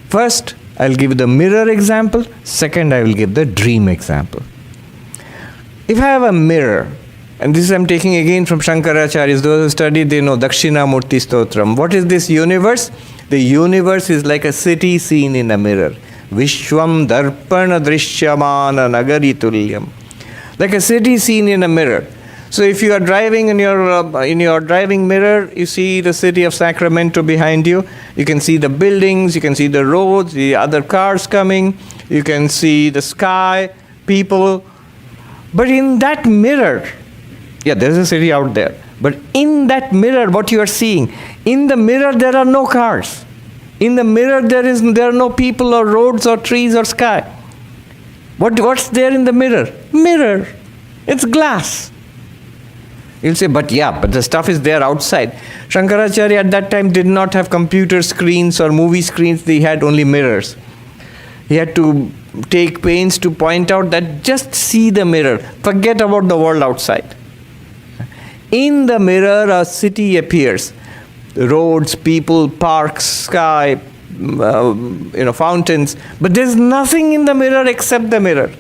[SPEAKER 1] First, I'll give the mirror example. Second, I will give the dream example. If I have a mirror, and this I'm taking again from Shankaracharya's, those who study, they know Dakshinamurti Stotram. What is this universe? The universe is like a city seen in a mirror. Vishwam darpana drishyamana nagari tulyam. Like a city seen in a mirror. So if you are driving in your driving mirror, you see the city of Sacramento behind you. You can see the buildings, you can see the roads, the other cars coming. You can see the sky, people. But in that mirror, there's a city out there. But in that mirror, what you are seeing, in the mirror there are no cars. In the mirror there are no people or roads or trees or sky. What's there in the mirror? Mirror. It's glass. You'll say, but the stuff is there outside. Shankaracharya at that time did not have computer screens or movie screens. They had only mirrors. He had to take pains to point out that just see the mirror. Forget about the world outside. In the mirror, a city appears. Roads, people, parks, sky, fountains. But there's nothing in the mirror except the mirror.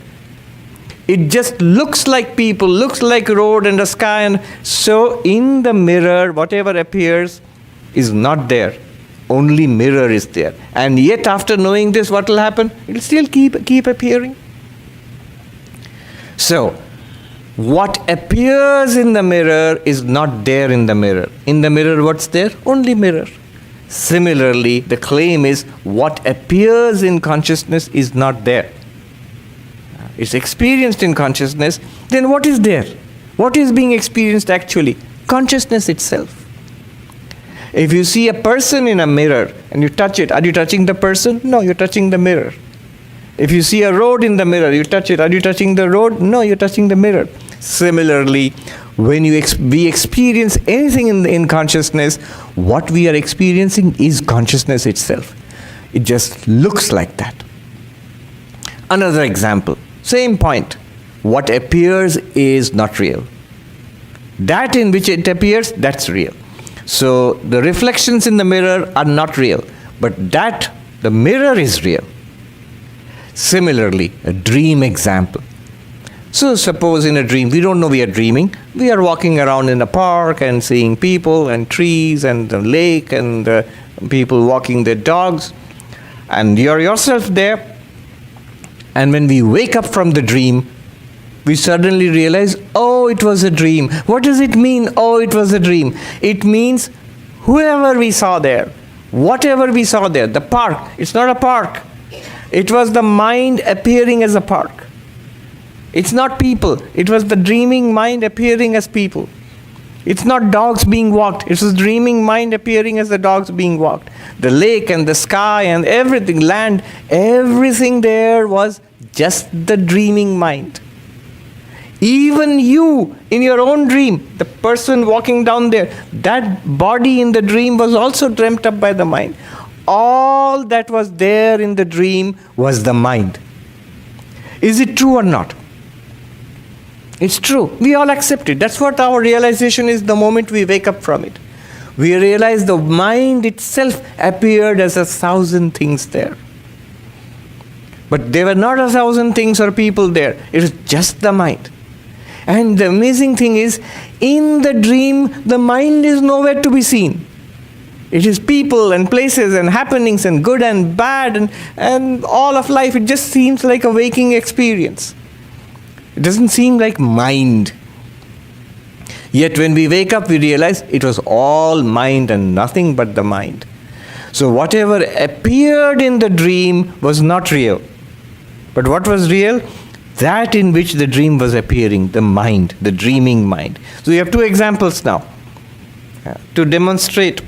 [SPEAKER 1] It just looks like people, looks like road and a sky. And so in the mirror, whatever appears is not there. Only mirror is there. And yet after knowing this, what will happen? It will still keep appearing. So, what appears in the mirror is not there in the mirror. In the mirror, what's there? Only mirror. Similarly, the claim is what appears in consciousness is not there. It's experienced in consciousness, then what is there? What is being experienced actually? Consciousness itself. If you see a person in a mirror and you touch it, are you touching the person? No, you're touching the mirror. If you see a road in the mirror, you touch it, are you touching the road? No, you're touching the mirror. Similarly, when we experience anything in consciousness, what we are experiencing is consciousness itself. It just looks like that. Another example, same point. What appears is not real. That in which it appears, that's real. So the reflections in the mirror are not real, but that, the mirror is real. Similarly, a dream example. So suppose in a dream, we don't know we are dreaming. We are walking around in a park and seeing people and trees and the lake and people walking their dogs. And you're yourself there. And when we wake up from the dream, we suddenly realize, oh, it was a dream. What does it mean, oh, it was a dream? It means whoever we saw there, whatever we saw there, the park, it's not a park. It was the mind appearing as a park. It's not people. It was the dreaming mind appearing as people. It's not dogs being walked. It was dreaming mind appearing as the dogs being walked. The lake and the sky and everything, land, everything there was just the dreaming mind. Even you, in your own dream, the person walking down there, that body in the dream was also dreamt up by the mind. All that was there in the dream was the mind. Is it true or not? It's true. We all accept it. That's what our realization is the moment we wake up from it. We realize the mind itself appeared as 1,000 things there. But there were not 1,000 things or people there. It was just the mind. And the amazing thing is, in the dream, the mind is nowhere to be seen. It is people and places and happenings and good and bad and all of life. It just seems like a waking experience. It doesn't seem like mind. Yet when we wake up, we realize it was all mind and nothing but the mind. So whatever appeared in the dream was not real. But what was real? That in which the dream was appearing, the mind, the dreaming mind. So we have two examples now to demonstrate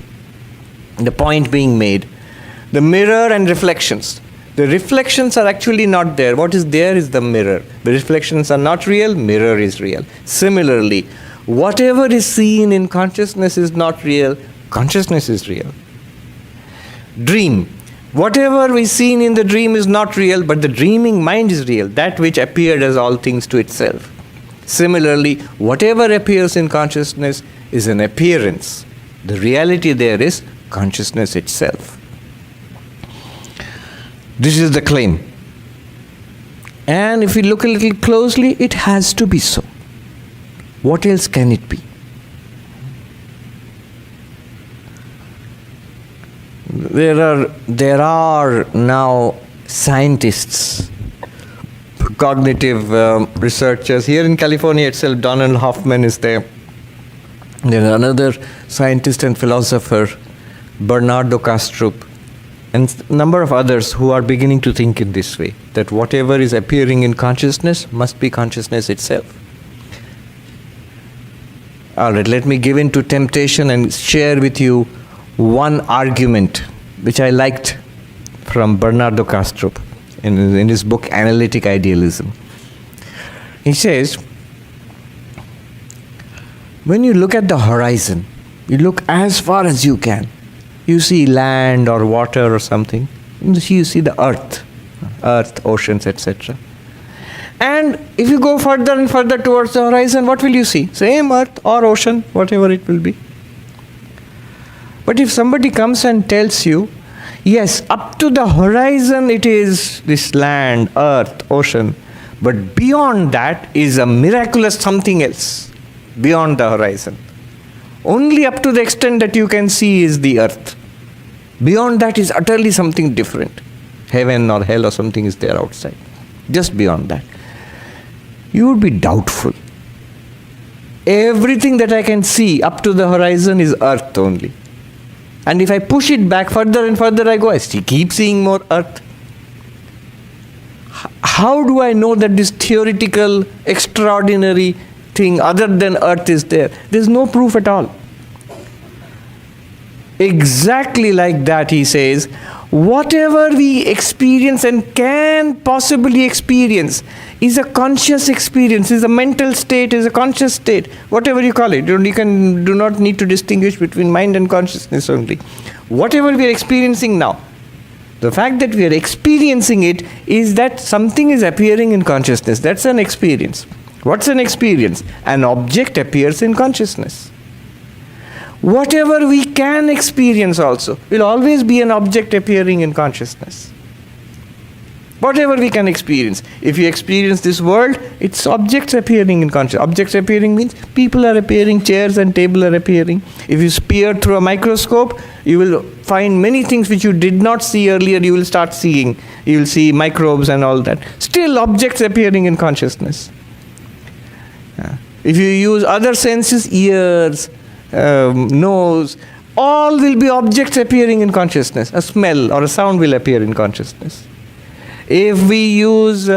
[SPEAKER 1] the point being made. The mirror and reflections. The reflections are actually not there. What is there is the mirror. The reflections are not real, mirror is real. Similarly, whatever is seen in consciousness is not real, consciousness is real. Dream. Whatever we seen in the dream is not real, but the dreaming mind is real, that which appeared as all things to itself. Similarly, whatever appears in consciousness is an appearance. The reality there is consciousness itself. This is the claim. And if we look a little closely, it has to be so. What else can it be? There are now scientists, cognitive researchers. Here in California itself, Donald Hoffman is there. There is another scientist and philosopher, Bernardo Kastrup, and a number of others who are beginning to think in this way, that whatever is appearing in consciousness must be consciousness itself. All right, let me give in to temptation and share with you one argument which I liked from Bernardo Kastrup in his book Analytic Idealism. He says, when you look at the horizon, you look as far as you can. You see land or water or something. You see the earth, oceans, etc. And if you go further and further towards the horizon, what will you see? Same earth or ocean, whatever it will be. But if somebody comes and tells you, yes, up to the horizon it is this land, earth, ocean, but beyond that is a miraculous something else, beyond the horizon. Only up to the extent that you can see is the earth. Beyond that is utterly something different. Heaven or hell or something is there outside. Just beyond that. You would be doubtful. Everything that I can see up to the horizon is earth only. And if I push it back further and further I go, I still keep seeing more earth. How do I know that this theoretical, extraordinary thing other than earth is there? There's no proof at all. Exactly like that, he says, whatever we experience and can possibly experience is a conscious experience, is a mental state, is a conscious state, whatever you call it. You do not need to distinguish between mind and consciousness only. Whatever we are experiencing now, the fact that we are experiencing it is that something is appearing in consciousness. That's an experience. What's an experience? An object appears in consciousness. Whatever we can experience also will always be an object appearing in consciousness. Whatever we can experience. If you experience this world, it's objects appearing in consciousness. Objects appearing means people are appearing, chairs and table are appearing. If you peer through a microscope, you will find many things which you did not see earlier, you will start seeing. You will see microbes and all that. Still objects appearing in consciousness. If you use other senses, ears, nose, all will be objects appearing in consciousness. A smell or a sound will appear in consciousness. If we use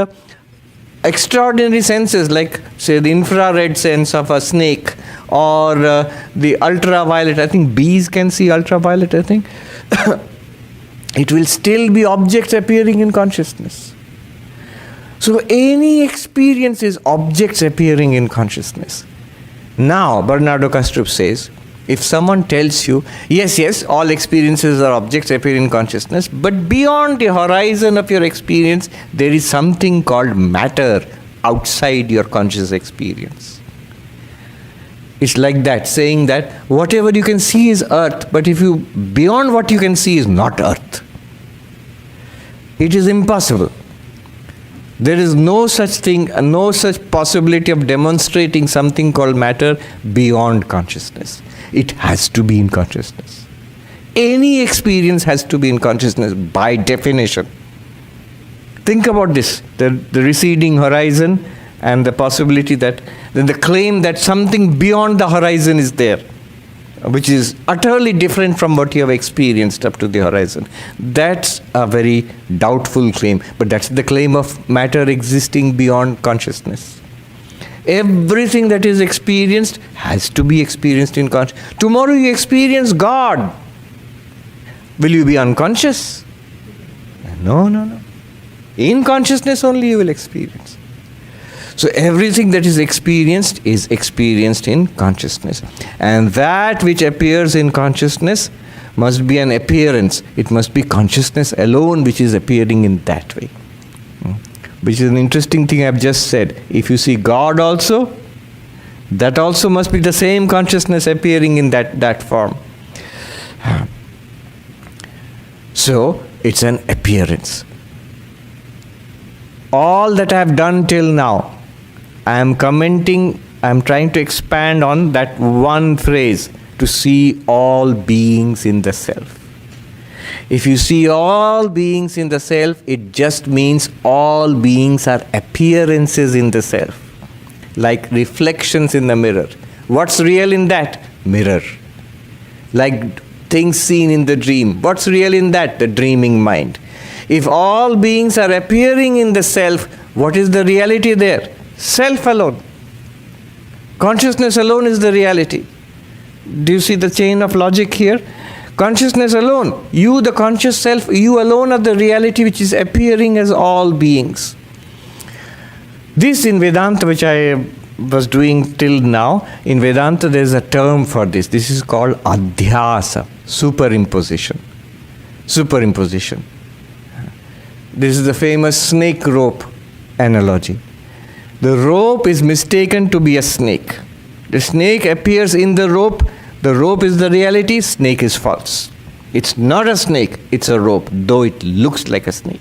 [SPEAKER 1] extraordinary senses like, say, the infrared sense of a snake or the ultraviolet, I think bees can see ultraviolet, I think, it will still be objects appearing in consciousness. So any experience is objects appearing in consciousness. Now, Bernardo Kastrup says, if someone tells you, yes, all experiences are objects appearing in consciousness, but beyond the horizon of your experience, there is something called matter outside your conscious experience. It's like that, saying that whatever you can see is earth, but beyond what you can see is not earth. It is impossible. There is no such thing, no such possibility of demonstrating something called matter beyond consciousness. It has to be in consciousness. Any experience has to be in consciousness by definition. Think about this, the receding horizon and the possibility that, the claim that something beyond the horizon is there, which is utterly different from what you have experienced up to the horizon. That's a very doubtful claim, but that's the claim of matter existing beyond consciousness. Everything that is experienced has to be experienced in consciousness. Tomorrow you experience God. Will you be unconscious? No. In consciousness only you will experience. So everything that is experienced in consciousness. And that which appears in consciousness must be an appearance. It must be consciousness alone which is appearing in that way. Which is an interesting thing I've just said. If you see God also, that also must be the same consciousness appearing in that form. So, it's an appearance. All that I have done till now, I am commenting, I am trying to expand on that one phrase, to see all beings in the self. If you see all beings in the self, it just means all beings are appearances in the self, like reflections in the mirror. What's real in that? Mirror. Like things seen in the dream. What's real in that? The dreaming mind. If all beings are appearing in the self, what is the reality there? Self alone. Consciousness alone is the reality. Do you see the chain of logic here? Consciousness alone, you, the conscious self, you alone are the reality which is appearing as all beings. This in Vedanta, which I was doing till now, in Vedanta there is a term for this. This is called adhyasa, superimposition. Superimposition. This is the famous snake rope analogy. The rope is mistaken to be a snake. The snake appears in the rope is the reality, snake is false. It's not a snake, it's a rope, though it looks like a snake.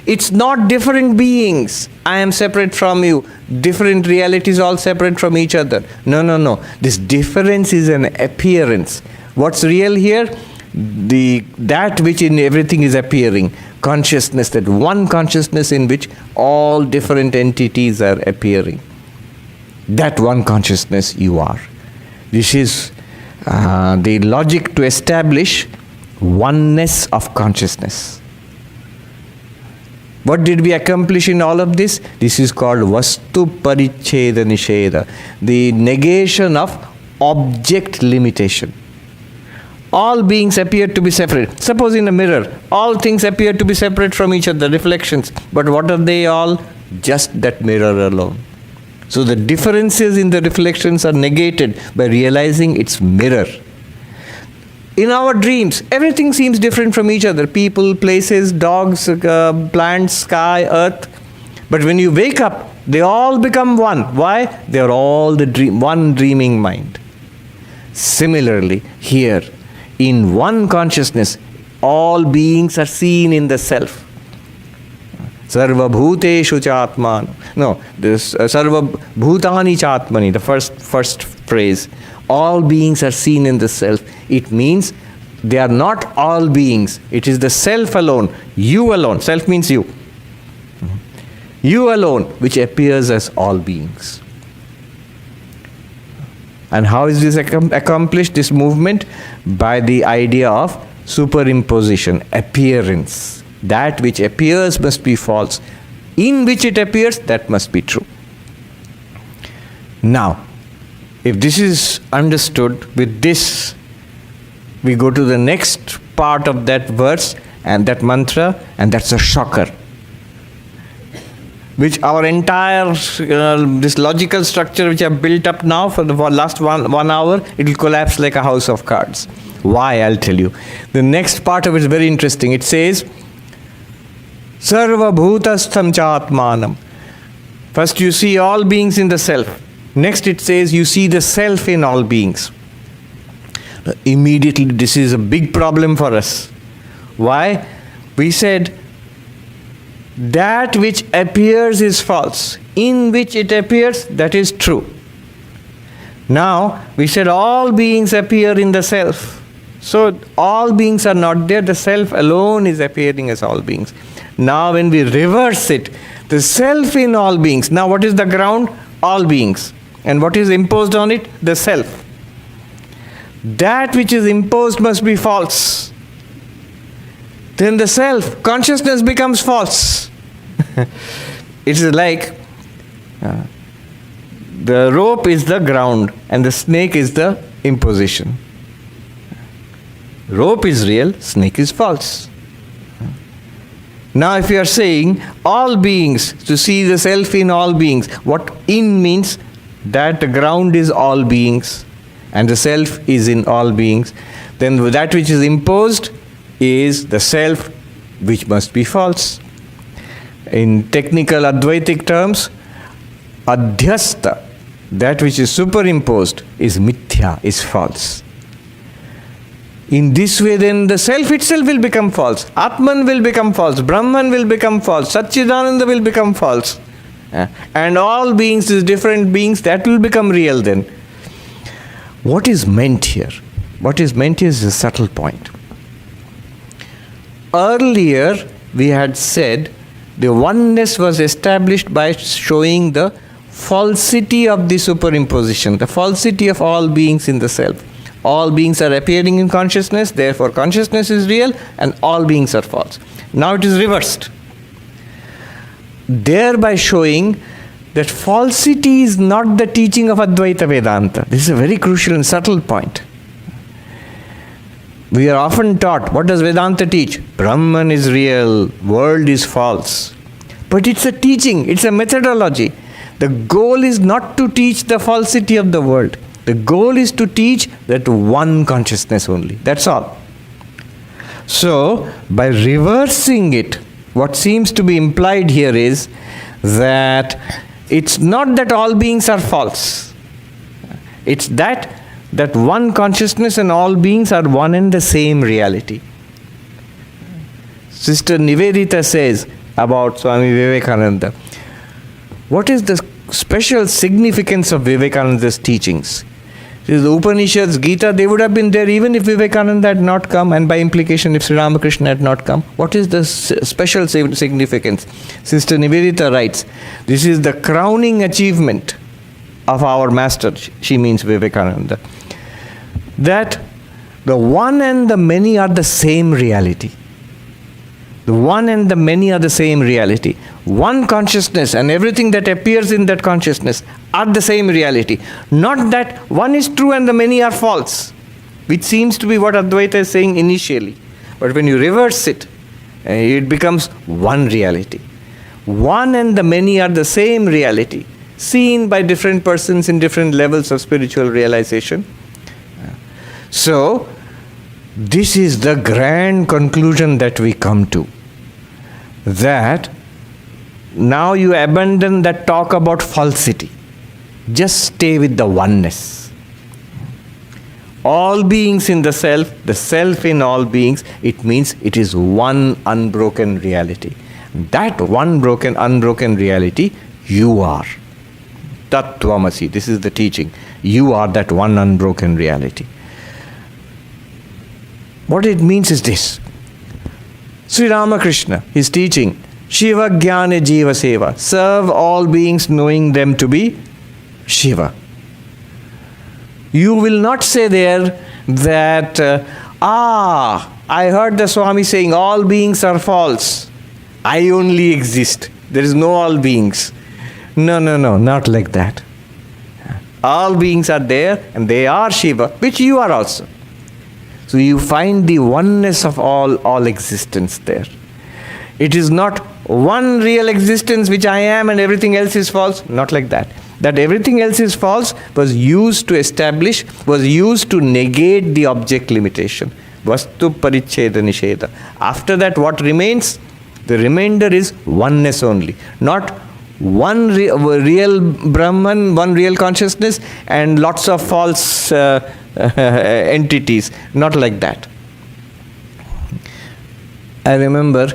[SPEAKER 1] It's not different beings. I am separate from you. Different realities all separate from each other. No. This difference is an appearance. What's real here? That which in everything is appearing. Consciousness, that one consciousness in which all different entities are appearing. That one consciousness you are. This is the logic to establish oneness of consciousness. What did we accomplish in all of this? This is called Vastu Paricheda Nisheda, the negation of object limitation. All beings appear to be separate. Suppose in a mirror, all things appear to be separate from each other, reflections. But what are they all? Just that mirror alone. So the differences in the reflections are negated by realizing it's mirror. In our dreams, everything seems different from each other. People, places, dogs, plants, sky, earth. But when you wake up, they all become one. Why? They are all one dreaming mind. Similarly, here, in one consciousness, all beings are seen in the self. Sarva bhuteshu chatman. No, this sarva bhutani chatmani, the first phrase. All beings are seen in the self. It means they are not all beings. It is the self alone, you alone. Self means you. You alone, which appears as all beings. And how is this accomplished, this movement? By the idea of superimposition, appearance. That which appears must be false. In which it appears, that must be true. Now, if this is understood with this, we go to the next part of that verse and that mantra, and that's a shocker. Which our entire, this logical structure which I have built up now for the last one hour, it will collapse like a house of cards. Why? I'll tell you. The next part of it is very interesting. It says, Sarva bhutastham chatmanam. First you see all beings in the self. Next it says you see the self in all beings. Immediately this is a big problem for us. Why? We said that which appears is false. In which it appears, that is true. Now we said all beings appear in the self. So all beings are not there. The self alone is appearing as all beings. Now when we reverse it, the self in all beings. Now what is the ground? All beings. And what is imposed on it? The self. That which is imposed must be false. Then the self, consciousness becomes false. It is like the rope is the ground and the snake is the imposition. Rope is real, snake is false. Now if you are saying all beings, to see the self in all beings, what in means that the ground is all beings and the self is in all beings, then that which is imposed is the self which must be false. In technical Advaitic terms, adhyasta, that which is superimposed, is mithya, is false. In this way then the self itself will become false. Atman will become false. Brahman will become false. Satchidananda will become false. And all beings is different beings, that will become real then. What is meant here? What is meant here is a subtle point. Earlier we had said the oneness was established by showing the falsity of the superimposition, the falsity of all beings in the self. All beings are appearing in consciousness, therefore consciousness is real and all beings are false. Now it is reversed. Thereby showing that falsity is not the teaching of Advaita Vedanta. This is a very crucial and subtle point. We are often taught, what does Vedanta teach? Brahman is real, world is false. But it's a teaching, it's a methodology. The goal is not to teach the falsity of the world. The goal is to teach that one consciousness only. That's all. So, by reversing it, what seems to be implied here is that it's not that all beings are false. It's that one consciousness and all beings are one and the same reality. Sister Nivedita says about Swami Vivekananda, what is the special significance of Vivekananda's teachings? The Upanishads, Gita, they would have been there even if Vivekananda had not come, and by implication if Sri Ramakrishna had not come. What is the special significance? Sister Nivedita writes, this is the crowning achievement of our master. She means Vivekananda. that the one and the many are the same reality. The one and the many are the same reality. One consciousness and everything that appears in that consciousness are the same reality. Not that one is true and the many are false, which seems to be what Advaita is saying initially. But when you reverse it, it becomes one reality. One and the many are the same reality, seen by different persons in different levels of spiritual realization. So, this is the grand conclusion that we come to. That now you abandon that talk about falsity. Just stay with the oneness. All beings in the self in all beings, it means it is one unbroken reality. That one unbroken reality, you are. Tattvamasi, this is the teaching. You are that one unbroken reality. What it means is this. Sri Ramakrishna is teaching, Shiva Jnana Jiva Seva. Serve all beings knowing them to be Shiva. You will not say there that, I heard the Swami saying all beings are false. I only exist. There is no all beings. No, not like that. All beings are there and they are Shiva, which you are also. So you find the oneness of all existence there. It is not one real existence which I am and everything else is false. Not like that. That everything else is false was used to negate the object limitation. Vastu paricheda nisheda. After that, what remains? The remainder is oneness only. Not one real Brahman, one real consciousness, and lots of false entities. Not like that. I remember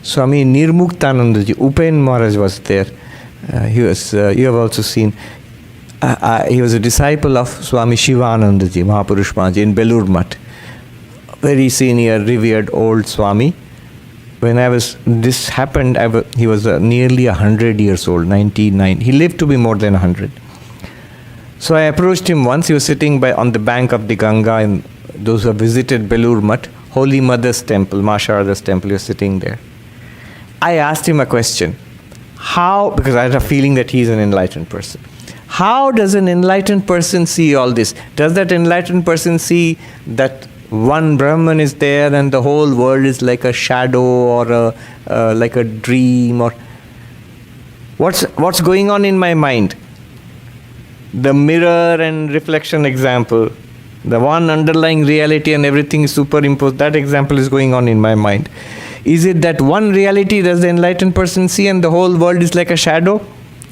[SPEAKER 1] Swami Nirmuktanandaji, Upen Maharaj was there. He was, you have also seen, he was a disciple of Swami Shivanandaji, Mahapurush Mahaji in Belur Math. Very senior, revered old Swami. When this happened, he was nearly 100 years old, 99. He lived to be more than 100. So I approached him once. He was sitting on the bank of the Ganga, and those who have visited Belur Math, Holy Mother's temple, Ma Sharada's temple, he was sitting there. I asked him a question. Because I had a feeling that he is an enlightened person. How does an enlightened person see all this? Does that enlightened person see that one Brahman is there and the whole world is like a shadow or like a dream? Or what's going on in my mind? The mirror and reflection example. The one underlying reality and everything is superimposed. That example is going on in my mind. Is it that one reality does the enlightened person see and the whole world is like a shadow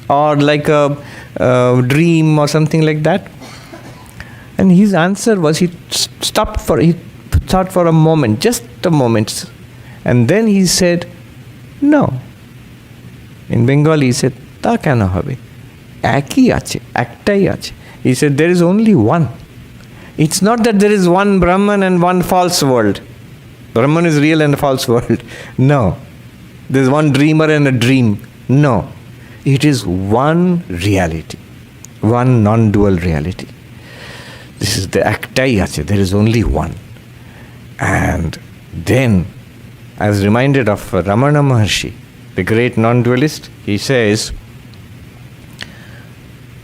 [SPEAKER 1] or like a dream or something like that? And his answer was, he thought for a moment, just a moment. And then he said, no. In Bengali he said, ta keno hobe? Eki ache, ektai ache. He said, there is only one. It's not that there is one Brahman and one false world. Brahman is real and a false world. No. There's one dreamer and a dream. No. It is one reality. One non-dual reality. This is the Aktai Ache. There is only one. And then, I was reminded of Ramana Maharshi, the great non-dualist. He says,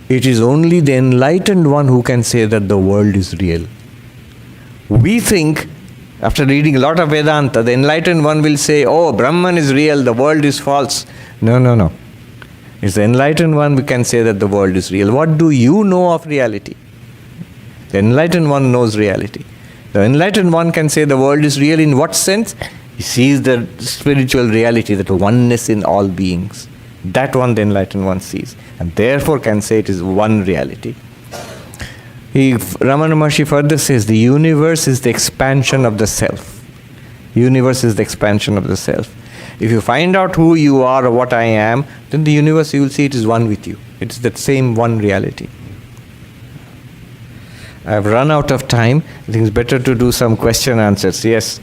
[SPEAKER 1] it is only the enlightened one who can say that the world is real. We think, after reading a lot of Vedanta, the enlightened one will say, oh, Brahman is real, the world is false. No. It's the enlightened one who can say that the world is real. What do you know of reality? The enlightened one knows reality. The enlightened one can say the world is real in what sense? He sees the spiritual reality, that oneness in all beings. That one the enlightened one sees. And therefore can say it is one reality. Ramana Maharshi further says, the universe is the expansion of the self. Universe is the expansion of the self. If you find out who you are or what I am, then the universe, you will see it is one with you. It's that same one reality. I have run out of time. I think it's better to do some question answers. Yes.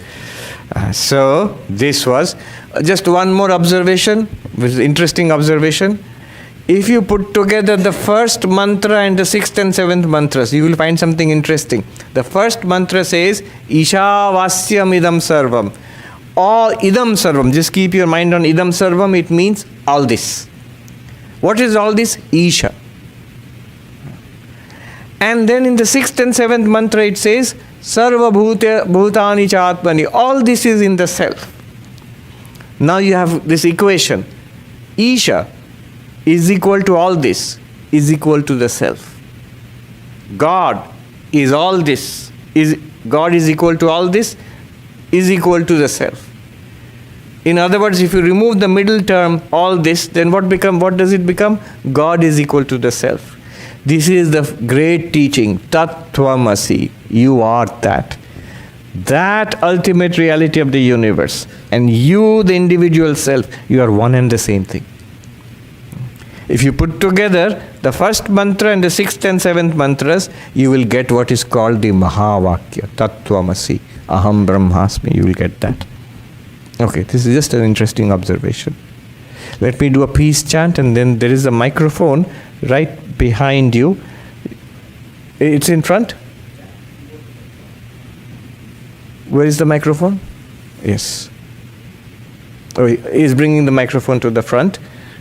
[SPEAKER 1] So this was just one more observation, which is interesting observation. If you put together the first mantra and the sixth and seventh mantras, you will find something interesting. The first mantra says, Ishavasyam idam sarvam. All idam sarvam. Just keep your mind on idam sarvam. It means all this. What is all this? Isha. And then in the sixth and seventh mantra it says, Sarva bhutani cha atmani. All this is in the self. Now you have this equation. Isha is equal to all this, is equal to the self. God is all this. God is equal to all this, is equal to the self. In other words, if you remove the middle term, all this, then what does it become? God is equal to the self. This is the great teaching, Tattvamasi, you are that. That ultimate reality of the universe. And you, the individual self, you are one and the same thing. If you put together the first mantra and the sixth and seventh mantras, you will get what is called the Mahavakya, Tattvamasi, Aham Brahmasmi, you will get that. Okay, this is just an interesting observation. Let me do a peace chant, and then there is a microphone right behind you. It's in front? Where is the microphone? Yes. Oh, he is bringing the microphone to the front.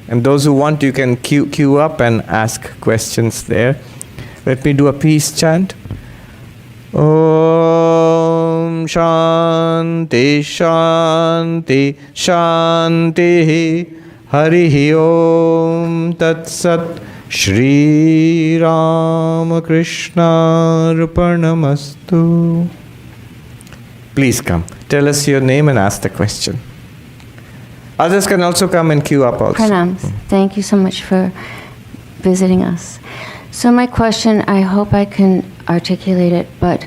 [SPEAKER 1] And those who want, you can queue up and ask questions there. Let me do a peace chant. Om Shanti Shanti Shanti Harihi Om Tat Sat Shri Ramakrishna Arpanamastu. Please come. Tell us your name and ask the question. Others can also come and queue up also.
[SPEAKER 2] Pranams. Thank you so much for visiting us. So my question, I hope I can articulate it, but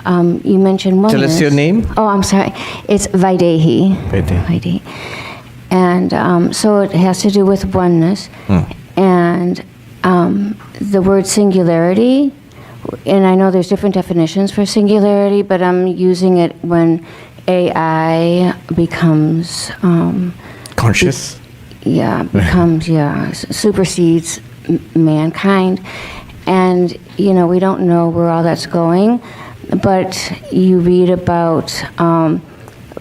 [SPEAKER 2] you mentioned oneness.
[SPEAKER 1] Tell us your name.
[SPEAKER 2] Oh, I'm sorry. It's Vaidehi.
[SPEAKER 1] Vaidehi.
[SPEAKER 2] And so it has to do with oneness. And the word singularity, and I know there's different definitions for singularity, but I'm using it when AI becomes
[SPEAKER 1] conscious.
[SPEAKER 2] Supersedes mankind, and we don't know where all that's going. But you read about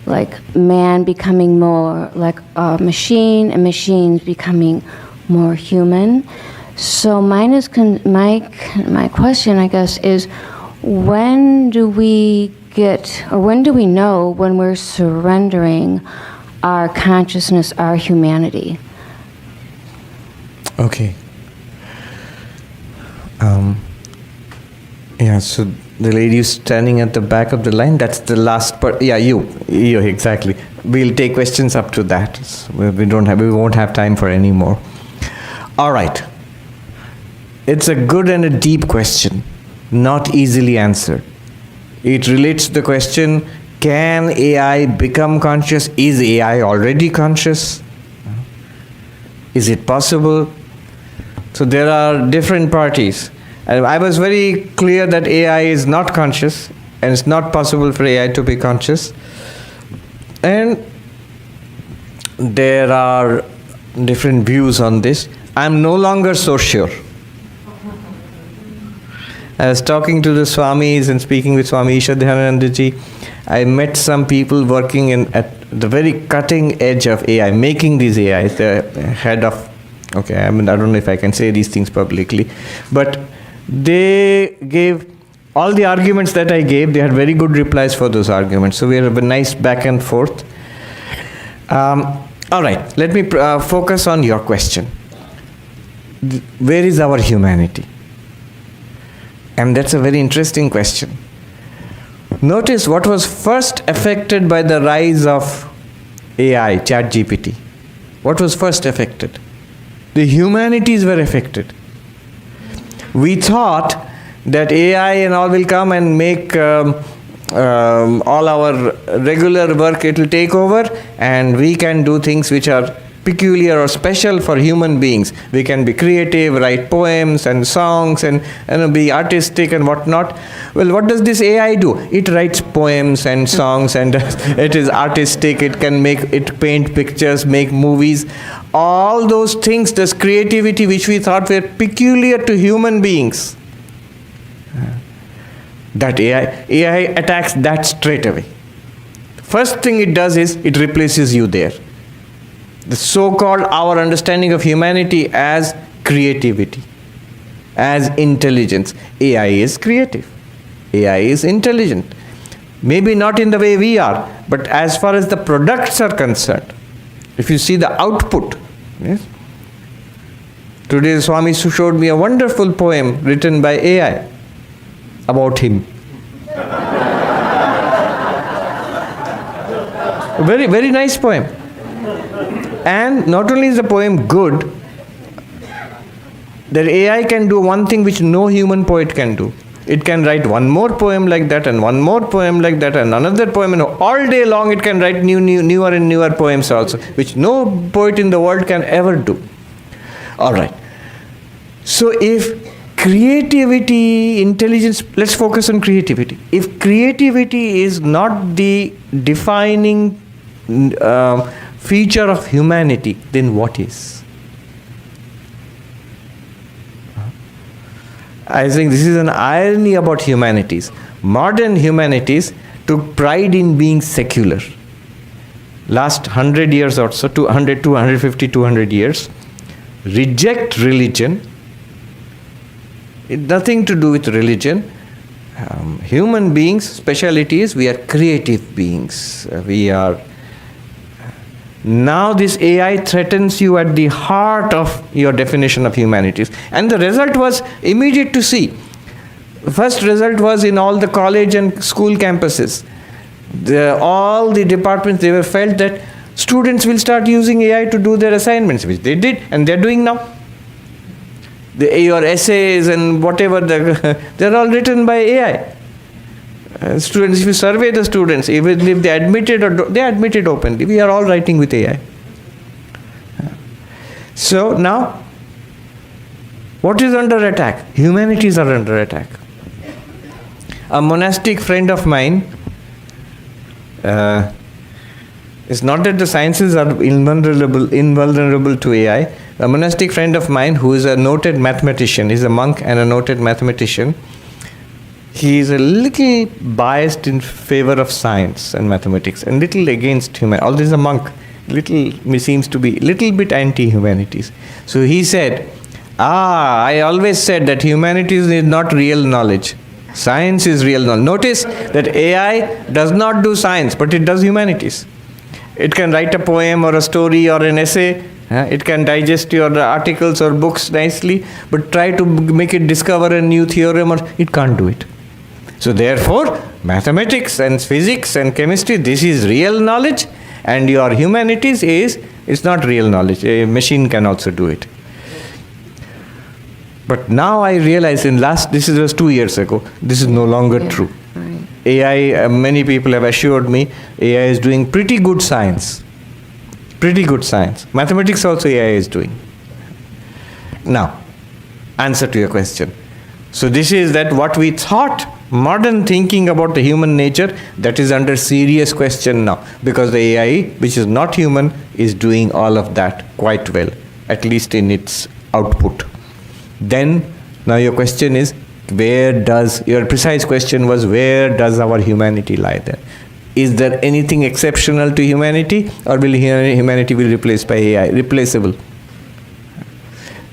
[SPEAKER 2] like man becoming more like a machine, and machines becoming more human. So my question, I guess, is when do we know when we're surrendering our consciousness, our humanity?
[SPEAKER 1] Okay. So the lady who's standing at the back of the line, that's the last part. Yeah, you exactly. We'll take questions up to that. So we won't have time for any more. All right. It's a good and a deep question, not easily answered. It relates to the question, can AI become conscious? Is AI already conscious? Is it possible? So there are different parties. And I was very clear that AI is not conscious, and it's not possible for AI to be conscious. And there are different views on this. I'm no longer so sure. I was talking to the Swamis and speaking with Swami Ishadhyanandaji. I met some people working at the very cutting edge of AI, making these AIs, the head of, I don't know if I can say these things publicly, but they gave all the arguments that I gave. They had very good replies for those arguments. So we have a nice back and forth. All right, let me focus on your question. Where is our humanity? And that's a very interesting question. Notice what was first affected by the rise of AI, ChatGPT. What was first affected? The humanities were affected. We thought that AI and all will come and make all our regular work, it will take over, and we can do things which are peculiar or special for human beings. We can be creative, write poems and songs and be artistic and whatnot. Well, what does this AI do? It writes poems and songs and it is artistic, it can paint pictures, make movies. All those things, this creativity which we thought were peculiar to human beings, that AI attacks that straight away. First thing it does is it replaces you there. The so-called our understanding of humanity as creativity, as intelligence. AI is creative. AI is intelligent. Maybe not in the way we are, but as far as the products are concerned, if you see the output. Yes? Today Swami showed me a wonderful poem written by AI about him. Very, very nice poem. And not only is the poem good, that AI can do one thing which no human poet can do. It can write one more poem like that and one more poem like that and another poem, and all day long it can write newer and newer poems also, which no poet in the world can ever do. All right. So if creativity, intelligence, let's focus on creativity. If creativity is not the defining feature of humanity, then what is? I think this is an irony about humanities. Modern humanities took pride in being secular. Last 100 years or so, 200, 250, 200 years, reject religion. Nothing to do with religion. Human beings' speciality is we are creative beings. We are. Now this AI threatens you at the heart of your definition of humanities. And the result was immediate to see. The first result was in all the college and school campuses. All the departments, they were felt that students will start using AI to do their assignments, which they did, and they're doing now. Your essays and whatever, they're all written by AI. Students, if you survey the students, even if they admitted or they admitted openly, we are all writing with AI. So now, what is under attack? Humanities are under attack. A monastic friend of mine, it's not that the sciences are invulnerable to AI. A monastic friend of mine who is a noted mathematician, he's a monk and a noted mathematician, he is a little biased in favor of science and mathematics and little against human. Although he's a monk, seems to be little bit anti-humanities. So he said, I always said that humanities is not real knowledge. Science is real knowledge. Notice that AI does not do science, but it does humanities. It can write a poem or a story or an essay. It can digest your articles or books nicely, but try to make it discover a new theorem, or it can't do it. So therefore, mathematics and physics and chemistry, this is real knowledge, and your humanities it's not real knowledge. A machine can also do it. But now I realize this was 2 years ago, this is no longer true.
[SPEAKER 2] Right.
[SPEAKER 1] AI, many people have assured me, AI is doing pretty good science. Pretty good science. Mathematics also AI is doing. Now, answer to your question. So this is that what we thought, modern thinking about the human nature, that is under serious question now. Because the AI, which is not human, is doing all of that quite well, at least in its output. Then, now your question is, your precise question was, where does our humanity lie there? Is there anything exceptional to humanity, or will humanity be replaced by AI? Replaceable.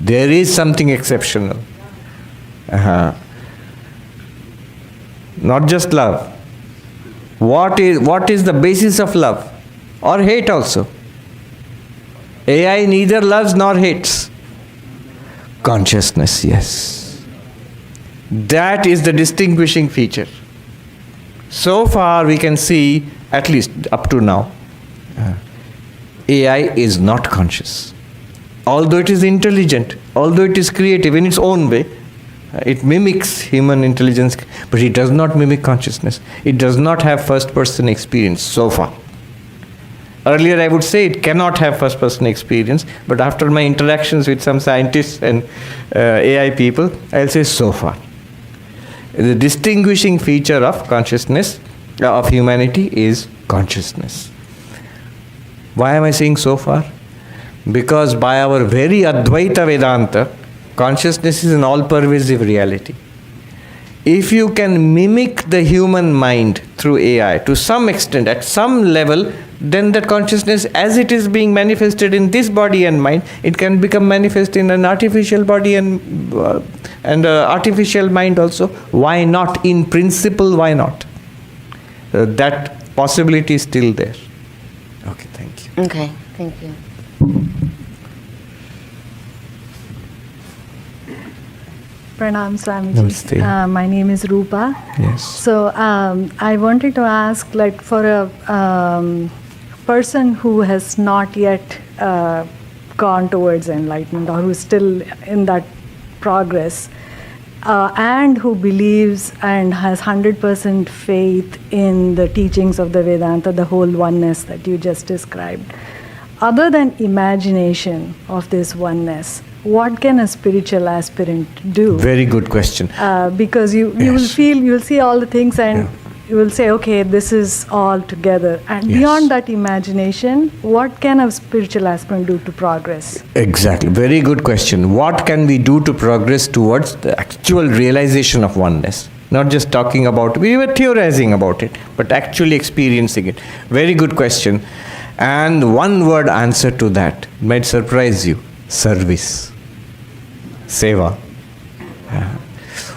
[SPEAKER 1] There is something exceptional. Not just love. What is the basis of love? Or hate also? AI neither loves nor hates. Consciousness, yes. That is the distinguishing feature. So far we can see, at least up to now, AI is not conscious. Although it is intelligent, although it is creative in its own way, it mimics human intelligence, but it does not mimic consciousness. It does not have first-person experience so far. Earlier I would say it cannot have first-person experience, but after my interactions with some scientists and AI people, I'll say so far. The distinguishing feature of consciousness, of humanity, is consciousness. Why am I saying so far? Because by our very Advaita Vedanta, consciousness is an all-pervasive reality. If you can mimic the human mind through AI to some extent, at some level, then that consciousness, as it is being manifested in this body and mind, it can become manifest in an artificial body and artificial mind also. Why not? In principle, why not? That possibility is still there. Okay, thank you.
[SPEAKER 2] Okay, thank you.
[SPEAKER 3] Pranam Swamiji.
[SPEAKER 1] Namaste.
[SPEAKER 3] My name is Rupa.
[SPEAKER 1] Yes.
[SPEAKER 3] So I wanted to ask, like, for a person who has not yet gone towards enlightenment, or who's still in that progress, and who believes and has 100% faith in the teachings of the Vedanta, the whole oneness that you just described, other than imagination of this oneness, what can a spiritual aspirant do?
[SPEAKER 1] Very good question.
[SPEAKER 3] Because you
[SPEAKER 1] Yes.
[SPEAKER 3] will see all the things, and
[SPEAKER 1] Yeah.
[SPEAKER 3] you will say, okay, this is all together. And
[SPEAKER 1] Yes.
[SPEAKER 3] beyond that imagination, what can a spiritual aspirant do to progress?
[SPEAKER 1] Exactly. Very good question. What can we do to progress towards the actual realization of oneness? Not just talking about, we were theorizing about it, but actually experiencing it. Very good question. And one word answer to that might surprise you: service. Seva.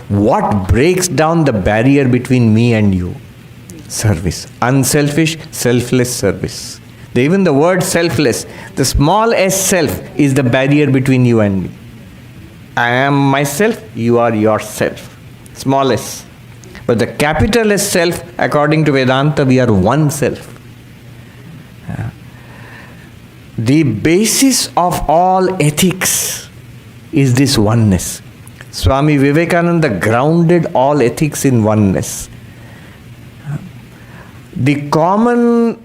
[SPEAKER 1] What breaks down the barrier between me and you? Service. Unselfish, selfless service. Even the word selfless, the small s self, is the barrier between you and me. I am myself, you are yourself. Small s. But the capital S self, according to Vedanta, we are one self. The basis of all ethics is this oneness. Swami Vivekananda grounded all ethics in oneness. The common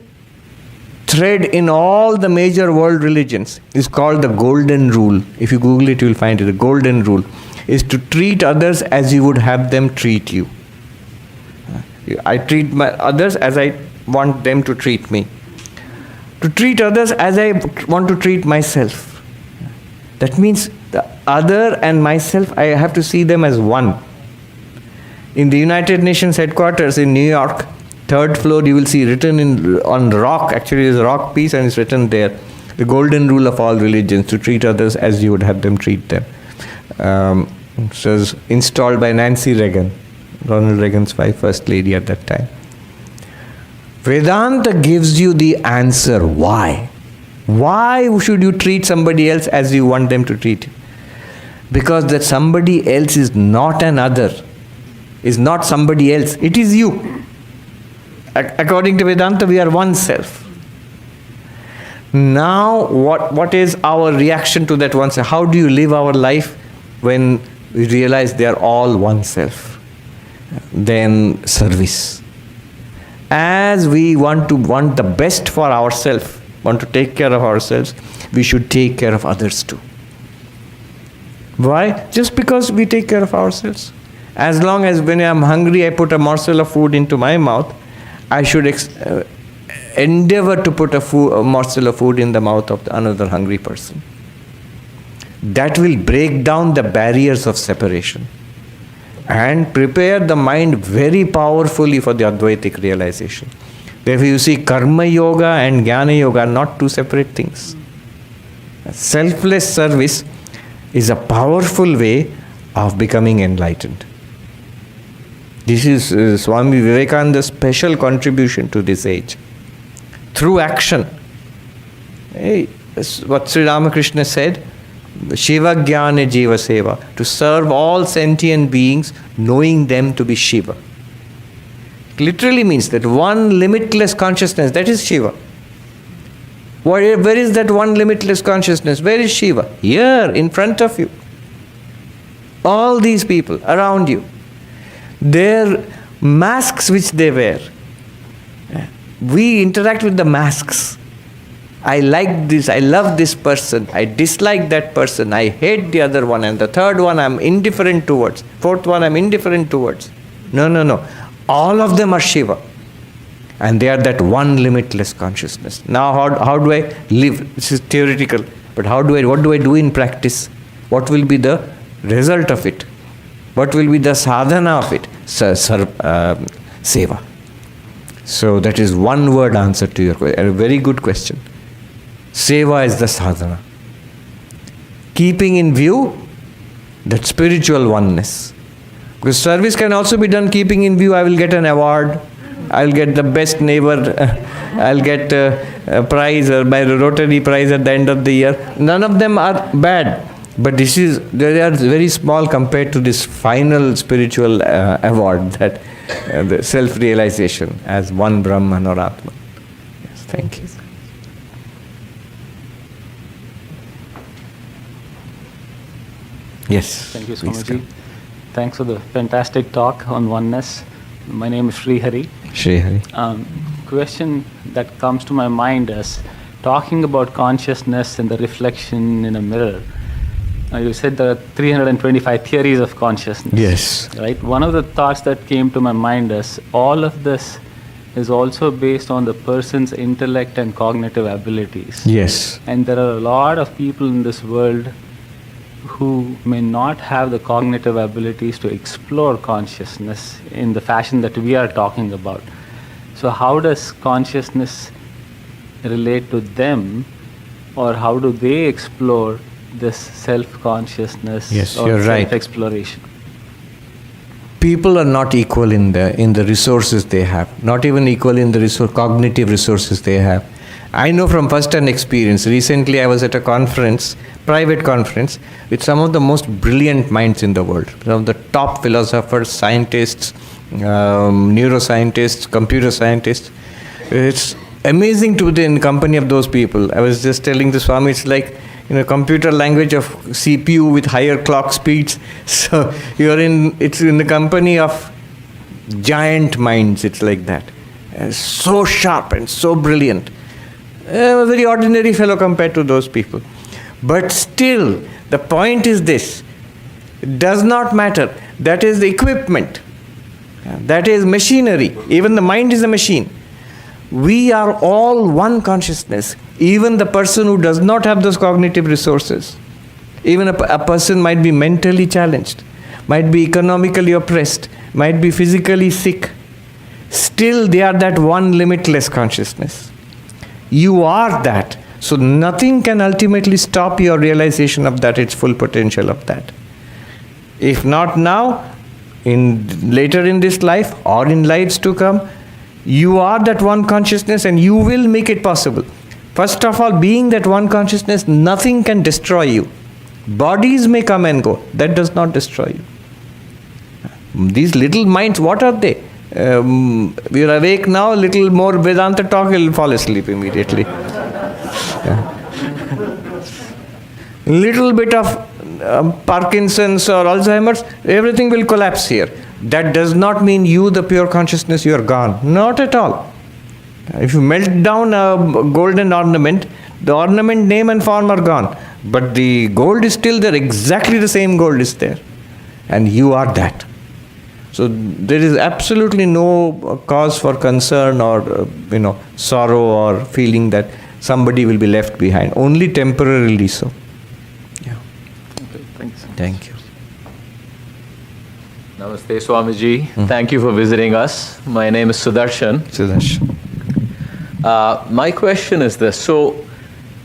[SPEAKER 1] thread in all the major world religions is called the golden rule. If you Google it, you will find it. The golden rule is to treat others as you would have them treat you. I treat my others as I want them to treat me. To treat others as I want to treat myself. That means the other and myself, I have to see them as one. In the United Nations headquarters in New York, 3rd floor, you will see written on rock, actually there's a rock piece and it's written there, the golden rule of all religions, to treat others as you would have them treat them. It was installed by Nancy Reagan, Ronald Reagan's wife, first lady at that time. Vedanta gives you the answer. Why? Why should you treat somebody else as you want them to treat you? Because that somebody else is not an other, is not somebody else, it is you. According to Vedanta, we are one self. Now, what is our reaction to that one self? How do you live our life when we realize they are all one self? Then service. As we want the best for ourselves, want to take care of ourselves, we should take care of others too. Why? Just because we take care of ourselves. As long as when I'm hungry, I put a morsel of food into my mouth, I should endeavor to put a morsel of food in the mouth of another hungry person. That will break down the barriers of separation and prepare the mind very powerfully for the Advaitic realization. Therefore, you see, Karma Yoga and Jnana Yoga are not two separate things. Selfless service is a powerful way of becoming enlightened. This is Swami Vivekananda's special contribution to this age. Through action. What Sri Ramakrishna said, Shiva Jnana Jiva Seva, to serve all sentient beings, knowing them to be Shiva. It literally means that one limitless consciousness, that is Shiva. Where is that one limitless consciousness? Where is Shiva? Here, in front of you. All these people around you. Their masks which they wear. We interact with the masks. I like this, I love this person, I dislike that person, I hate the other one, and the third one I'm indifferent towards, fourth one I'm indifferent towards. No. All of them are Shiva. And they are that one limitless consciousness. Now how do I live? This is theoretical. But what do I do in practice? What will be the result of it? What will be the sadhana of it? Seva. So that is one word answer to your question. A very good question. Seva is the sadhana. Keeping in view that spiritual oneness. Because service can also be done keeping in view, I will get an award, I'll get the best neighbor, I'll get a prize or by the Rotary prize at the end of the year. None of them are bad. But they are very small compared to this final spiritual award, that the self-realization as one Brahman or Atman. Yes, thank you. Yes.
[SPEAKER 4] Thank you, Swamiji. Thanks for the fantastic talk on oneness. My name is Sri Hari.
[SPEAKER 1] Sri Hari.
[SPEAKER 4] Question that comes to my mind is talking about consciousness and the reflection in a mirror. You said there are 325 theories of consciousness.
[SPEAKER 1] Yes.
[SPEAKER 4] Right. One of the thoughts that came to my mind is all of this is also based on the person's intellect and cognitive abilities.
[SPEAKER 1] Yes.
[SPEAKER 4] And there are a lot of people in this world who may not have the cognitive abilities to explore consciousness in the fashion that we are talking about. So how does consciousness relate to them, or how do they explore this self-consciousness or
[SPEAKER 1] you're right.
[SPEAKER 4] self-exploration?
[SPEAKER 1] People are not equal in the resources they have, not even equal in the cognitive resources they have. I know from first-hand experience. Recently I was at a conference, private conference, with some of the most brilliant minds in the world. Some of the top philosophers, scientists, neuroscientists, computer scientists. It's amazing to be in company of those people. I was just telling the Swami, it's like computer language of CPU with higher clock speeds. So it's in the company of giant minds. It's like that. So sharp and so brilliant. A very ordinary fellow compared to those people. But still, the point is this. It does not matter. That is the equipment. That is machinery. Even the mind is a machine. We are all one consciousness. Even the person who does not have those cognitive resources. Even a person might be mentally challenged, might be economically oppressed, might be physically sick. Still they are that one limitless consciousness. You are that. So nothing can ultimately stop your realization of that, its full potential of that. If not now, later in this life or in lives to come, you are that one consciousness and you will make it possible. First of all, being that one consciousness, nothing can destroy you. Bodies may come and go. That does not destroy you. These little minds, what are they? We are awake now, a little more Vedanta talk, you'll fall asleep immediately. Little bit of Parkinson's or Alzheimer's, everything will collapse here. That does not mean you, the pure consciousness, you are gone. Not at all. If you melt down a golden ornament, the ornament name and form are gone. But the gold is still there, exactly the same gold is there. And you are that. So there is absolutely no cause for concern or sorrow or feeling that somebody will be left behind. Only temporarily so. Yeah.
[SPEAKER 4] Okay, thanks.
[SPEAKER 1] Thank you.
[SPEAKER 5] Namaste, Swamiji. Thank you for visiting us. My name is Sudarshan.
[SPEAKER 1] Sudarshan.
[SPEAKER 5] My question is this. So,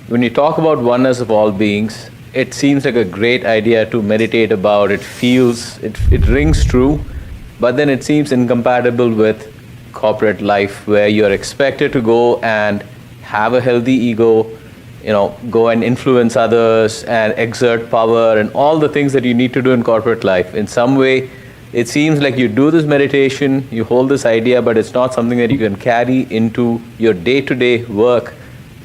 [SPEAKER 5] when you talk about oneness of all beings, it seems like a great idea to meditate about. It feels, it rings true, but then it seems incompatible with corporate life where you're expected to go and have a healthy ego, go and influence others and exert power and all the things that you need to do in corporate life. In some way, it seems like you do this meditation, you hold this idea, but it's not something that you can carry into your day-to-day work.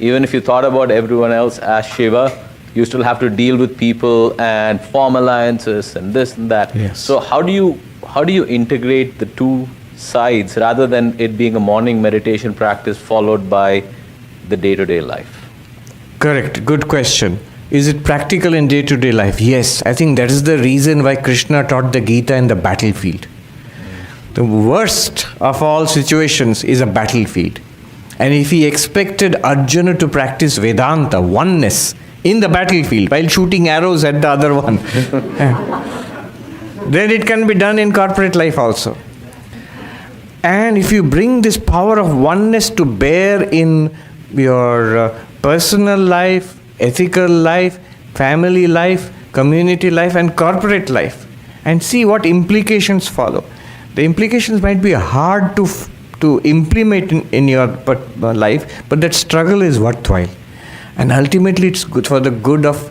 [SPEAKER 5] Even if you thought about everyone else as Shiva, you still have to deal with people and form alliances and this and that.
[SPEAKER 1] Yes.
[SPEAKER 5] So how do you integrate the two sides rather than it being a morning meditation practice followed by the day-to-day life?
[SPEAKER 1] Correct. Good question. Is it practical in day-to-day life? Yes. I think that is the reason why Krishna taught the Gita in the battlefield. The worst of all situations is a battlefield. And if he expected Arjuna to practice Vedanta, oneness, in the battlefield while shooting arrows at the other one, then it can be done in corporate life also. And if you bring this power of oneness to bear in your personal life, ethical life, family life, community life, and corporate life, and see what implications follow. The implications might be hard to implement in your life, but that struggle is worthwhile. And ultimately it's good for the good of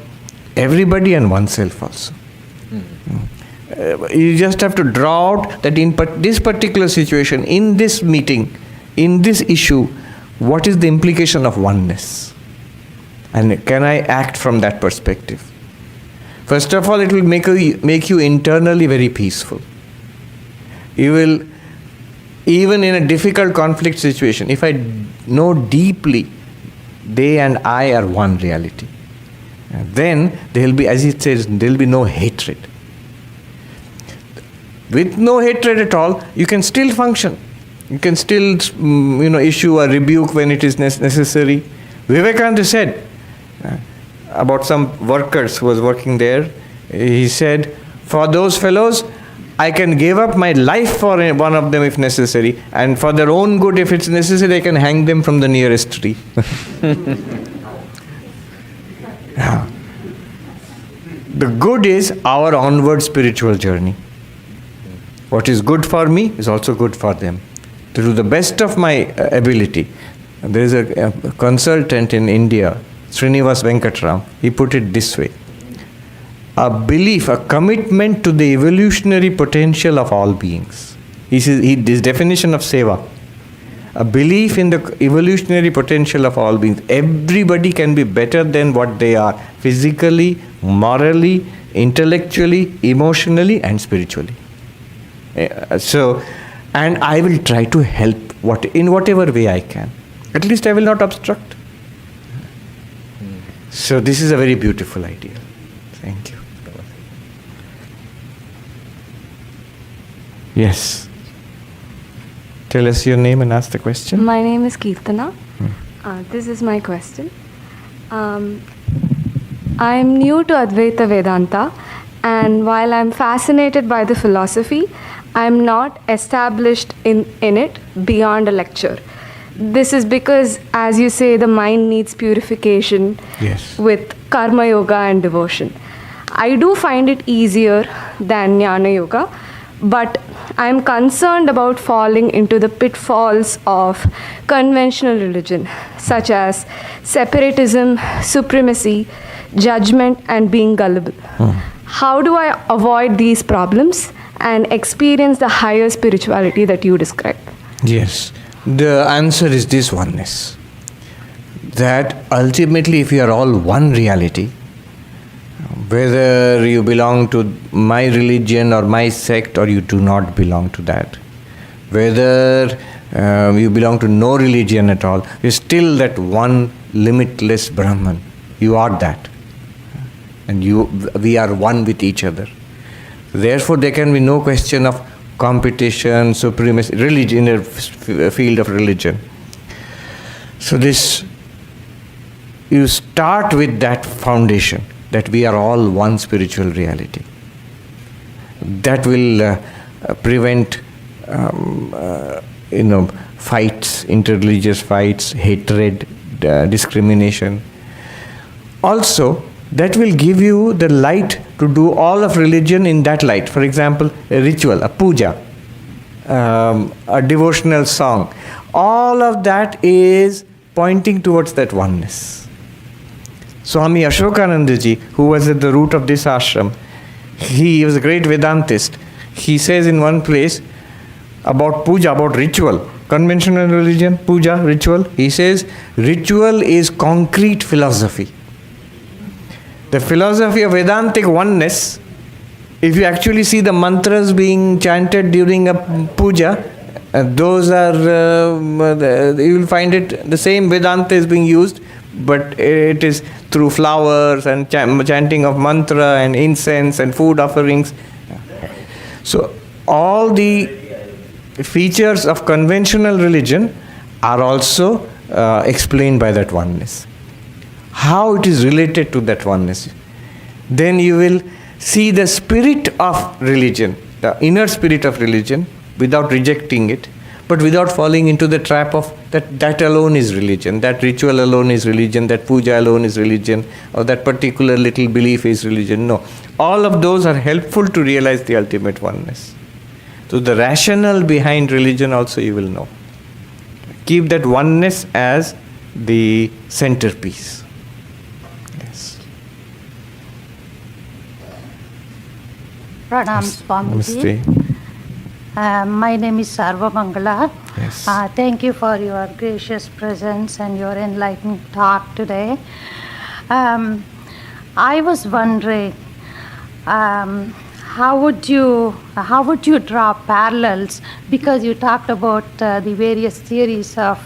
[SPEAKER 1] everybody and oneself also. You just have to draw out that in this particular situation, in this meeting, in this issue, what is the implication of oneness? And can I act from that perspective? First of all, it will make you internally very peaceful. You will, even in a difficult conflict situation, if I know deeply they and I are one reality, then there will be, as it says, there will be no hatred. With no hatred at all, you can still function. You can still, issue a rebuke when it is necessary. Vivekananda said about some workers who was working there, he said, for those fellows, I can give up my life for one of them if necessary, and for their own good, if it's necessary, I can hang them from the nearest tree. The good is our onward spiritual journey. What is good for me is also good for them. To do the best of my ability. There is a consultant in India, Srinivas Venkatram, he put it this way. A belief, a commitment to the evolutionary potential of all beings. His definition of seva. A belief in the evolutionary potential of all beings. Everybody can be better than what they are, physically, morally, intellectually, emotionally, and spiritually. And I will try to help in whatever way I can. At least I will not obstruct. So this is a very beautiful idea. Thank you. Yes. Tell us your name and ask the question.
[SPEAKER 6] My name is Kirtana. This is my question. I am new to Advaita Vedanta, and while I am fascinated by the philosophy, I am not established in it beyond a lecture. This is because, as you say, the mind needs purification with karma yoga and devotion. I do find it easier than jnana yoga, but I am concerned about falling into the pitfalls of conventional religion, such as separatism, supremacy, judgment, and being gullible. How do I avoid these problems and experience the higher spirituality that you describe?
[SPEAKER 1] Yes. The answer is this oneness. That ultimately, if you are all one reality, whether you belong to my religion or my sect or you do not belong to that, whether you belong to no religion at all, you're still that one limitless Brahman. You are that. And we are one with each other. Therefore, there can be no question of competition, supremacy, religion, in a field of religion. So you start with that foundation, that we are all one spiritual reality. That will prevent, fights, interreligious fights, hatred, discrimination. Also, that will give you the light to do all of religion in that light. For example, a ritual, a puja, a devotional song. All of that is pointing towards that oneness. Swami Ashokanandaji, who was at the root of this ashram, he was a great Vedantist. He says in one place about puja, about ritual, conventional religion, puja, ritual, he says, ritual is concrete philosophy. The philosophy of Vedantic oneness, if you actually see the mantras being chanted during a puja, those are, you will find it, the same Vedanta is being used, but it is through flowers and chanting of mantra and incense and food offerings. So all the features of conventional religion are also explained by that oneness. How it is related to that oneness. Then you will see the spirit of religion, the inner spirit of religion, without rejecting it, but without falling into the trap of that alone is religion, that ritual alone is religion, that puja alone is religion, or that particular little belief is religion. No. All of those are helpful to realize the ultimate oneness. So the rationale behind religion also you will know. Keep that oneness as the centerpiece. Yes.
[SPEAKER 7] Pranam Swamiji.
[SPEAKER 1] Namaste.
[SPEAKER 7] My name is Sarvamangala.
[SPEAKER 1] Yes.
[SPEAKER 7] Thank you for your gracious presence and your enlightening talk today. I was wondering, how would you draw parallels, because you talked about the various theories of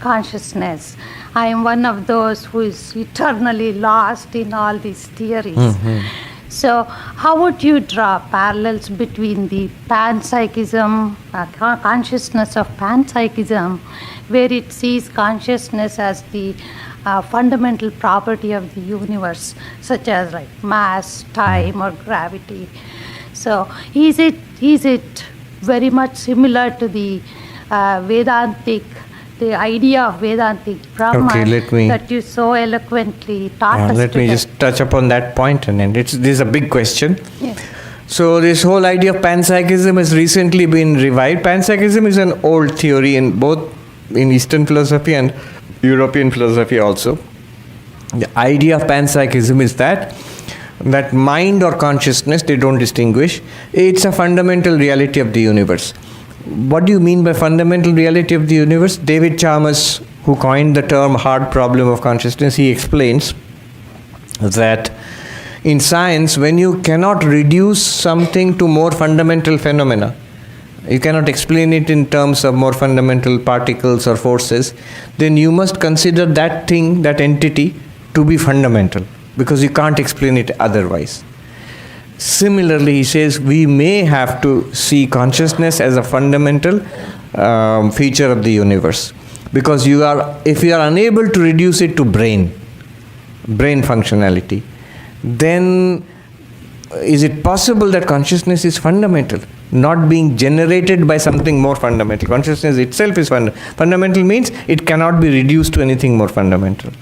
[SPEAKER 7] consciousness. I am one of those who is eternally lost in all these theories.
[SPEAKER 1] Mm-hmm.
[SPEAKER 7] So how would you draw parallels between the panpsychism, consciousness of panpsychism, where it sees consciousness as the fundamental property of the universe, such as like mass, time, or gravity? So is it very much similar to the Vedantic, the idea of Vedantic Brahman that you so eloquently taught us
[SPEAKER 1] Let me
[SPEAKER 7] today?
[SPEAKER 1] just touch upon that point, and then this is a big question.
[SPEAKER 7] Yes.
[SPEAKER 1] So this whole idea of panpsychism has recently been revived. Panpsychism is an old theory in Eastern philosophy and European philosophy also. The idea of panpsychism is that mind or consciousness, they don't distinguish. It's a fundamental reality of the universe. What do you mean by fundamental reality of the universe? David Chalmers, who coined the term hard problem of consciousness, he explains that in science, when you cannot reduce something to more fundamental phenomena, you cannot explain it in terms of more fundamental particles or forces, then you must consider that thing, that entity, to be fundamental, because you can't explain it otherwise. Similarly, he says we may have to see consciousness as a fundamental feature of the universe, because if you are unable to reduce it to brain functionality, then is it possible that consciousness is fundamental, not being generated by something more fundamental? Consciousness itself is fundamental means it cannot be reduced to anything more fundamental.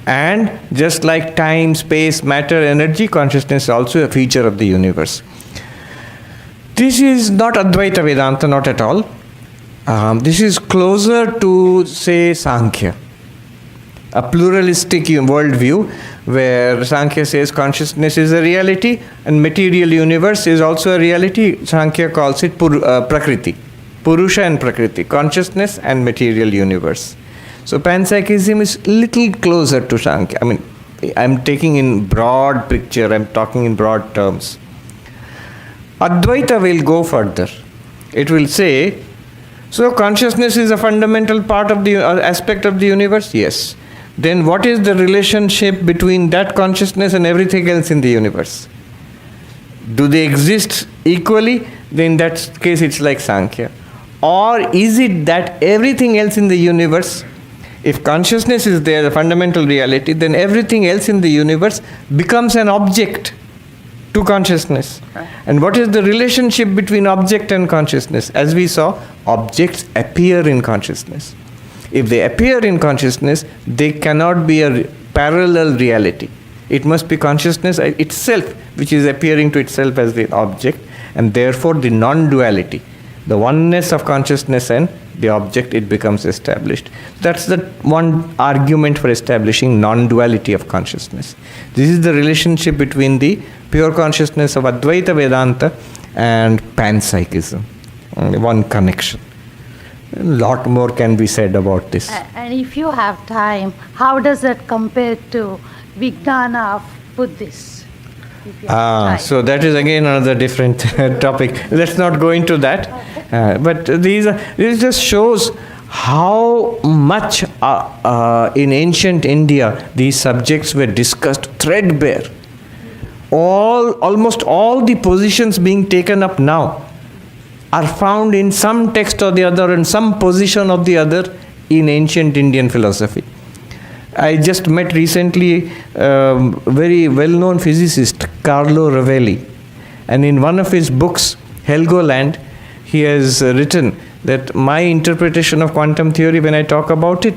[SPEAKER 1] And just like time, space, matter, energy, consciousness is also a feature of the universe. This is not Advaita Vedanta, not at all. This is closer to, say, Sankhya, a pluralistic worldview where Sankhya says consciousness is a reality and material universe is also a reality. Sankhya calls it Prakriti, Purusha and Prakriti, consciousness and material universe. So panpsychism is little closer to Sankhya. I mean, I'm taking in broad picture, I'm talking in broad terms. Advaita will go further. It will say, so consciousness is a fundamental part of the aspect of the universe? Yes. Then what is the relationship between that consciousness and everything else in the universe? Do they exist equally? Then in that case it's like Sankhya. Or is it that everything else in the universe, if consciousness is there, the fundamental reality, then everything else in the universe becomes an object to consciousness. And what is the relationship between object and consciousness? As we saw, objects appear in consciousness. If they appear in consciousness, they cannot be a parallel reality. It must be consciousness itself which is appearing to itself as the object, and therefore the non-duality, the oneness of consciousness and the object, it becomes established. That's the one argument for establishing non-duality of consciousness. This is the relationship between the pure consciousness of Advaita Vedanta and panpsychism. One connection. A lot more can be said about this.
[SPEAKER 7] And if you have time, how does that compare to Vijnana of Buddhists?
[SPEAKER 1] So that is again another different topic. Let's not go into that. But this just shows how much in ancient India these subjects were discussed threadbare. Almost all the positions being taken up now are found in some text or the other, in some position of the other in ancient Indian philosophy. I just met recently a very well-known physicist, Carlo Rovelli, and in one of his books, Helgoland, he has written that my interpretation of quantum theory, when I talk about it,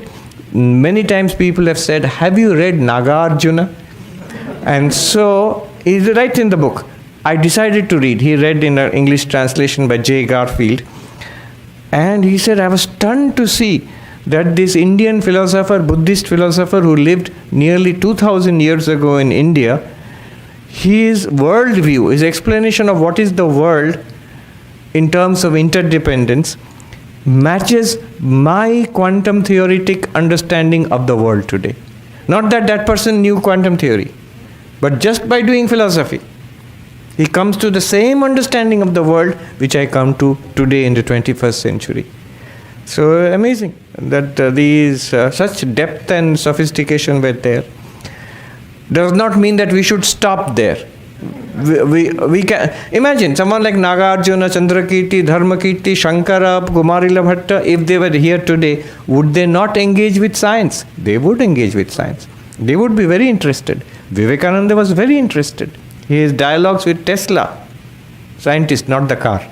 [SPEAKER 1] many times people have said, have you read Nagarjuna? And so, he's right in the book. I decided to read. He read in an English translation by J. Garfield. And he said, I was stunned to see that this Indian philosopher, Buddhist philosopher who lived nearly 2000 years ago in India, his worldview, his explanation of what is the world in terms of interdependence, matches my quantum theoretic understanding of the world today. Not that that person knew quantum theory, but just by doing philosophy, he comes to the same understanding of the world which I come to today in the 21st century. So amazing that these such depth and sophistication were there. Does not mean that we should stop there. We can imagine someone like Nagarjuna, Chandrakirti, Dharmakirti, Shankara, Kumarila Bhatta, if they were here today, would they not engage with science? They would engage with science. They would be very interested. Vivekananda was very interested. His dialogues with Tesla, scientist, not the car.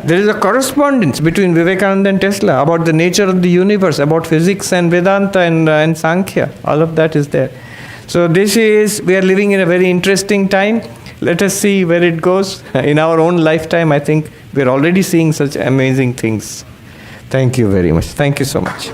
[SPEAKER 1] There is a correspondence between Vivekananda and Tesla about the nature of the universe, about physics and Vedanta and Sankhya. All of that is there. So we are living in a very interesting time. Let us see where it goes. In our own lifetime, I think we are already seeing such amazing things. Thank you very much. Thank you so much.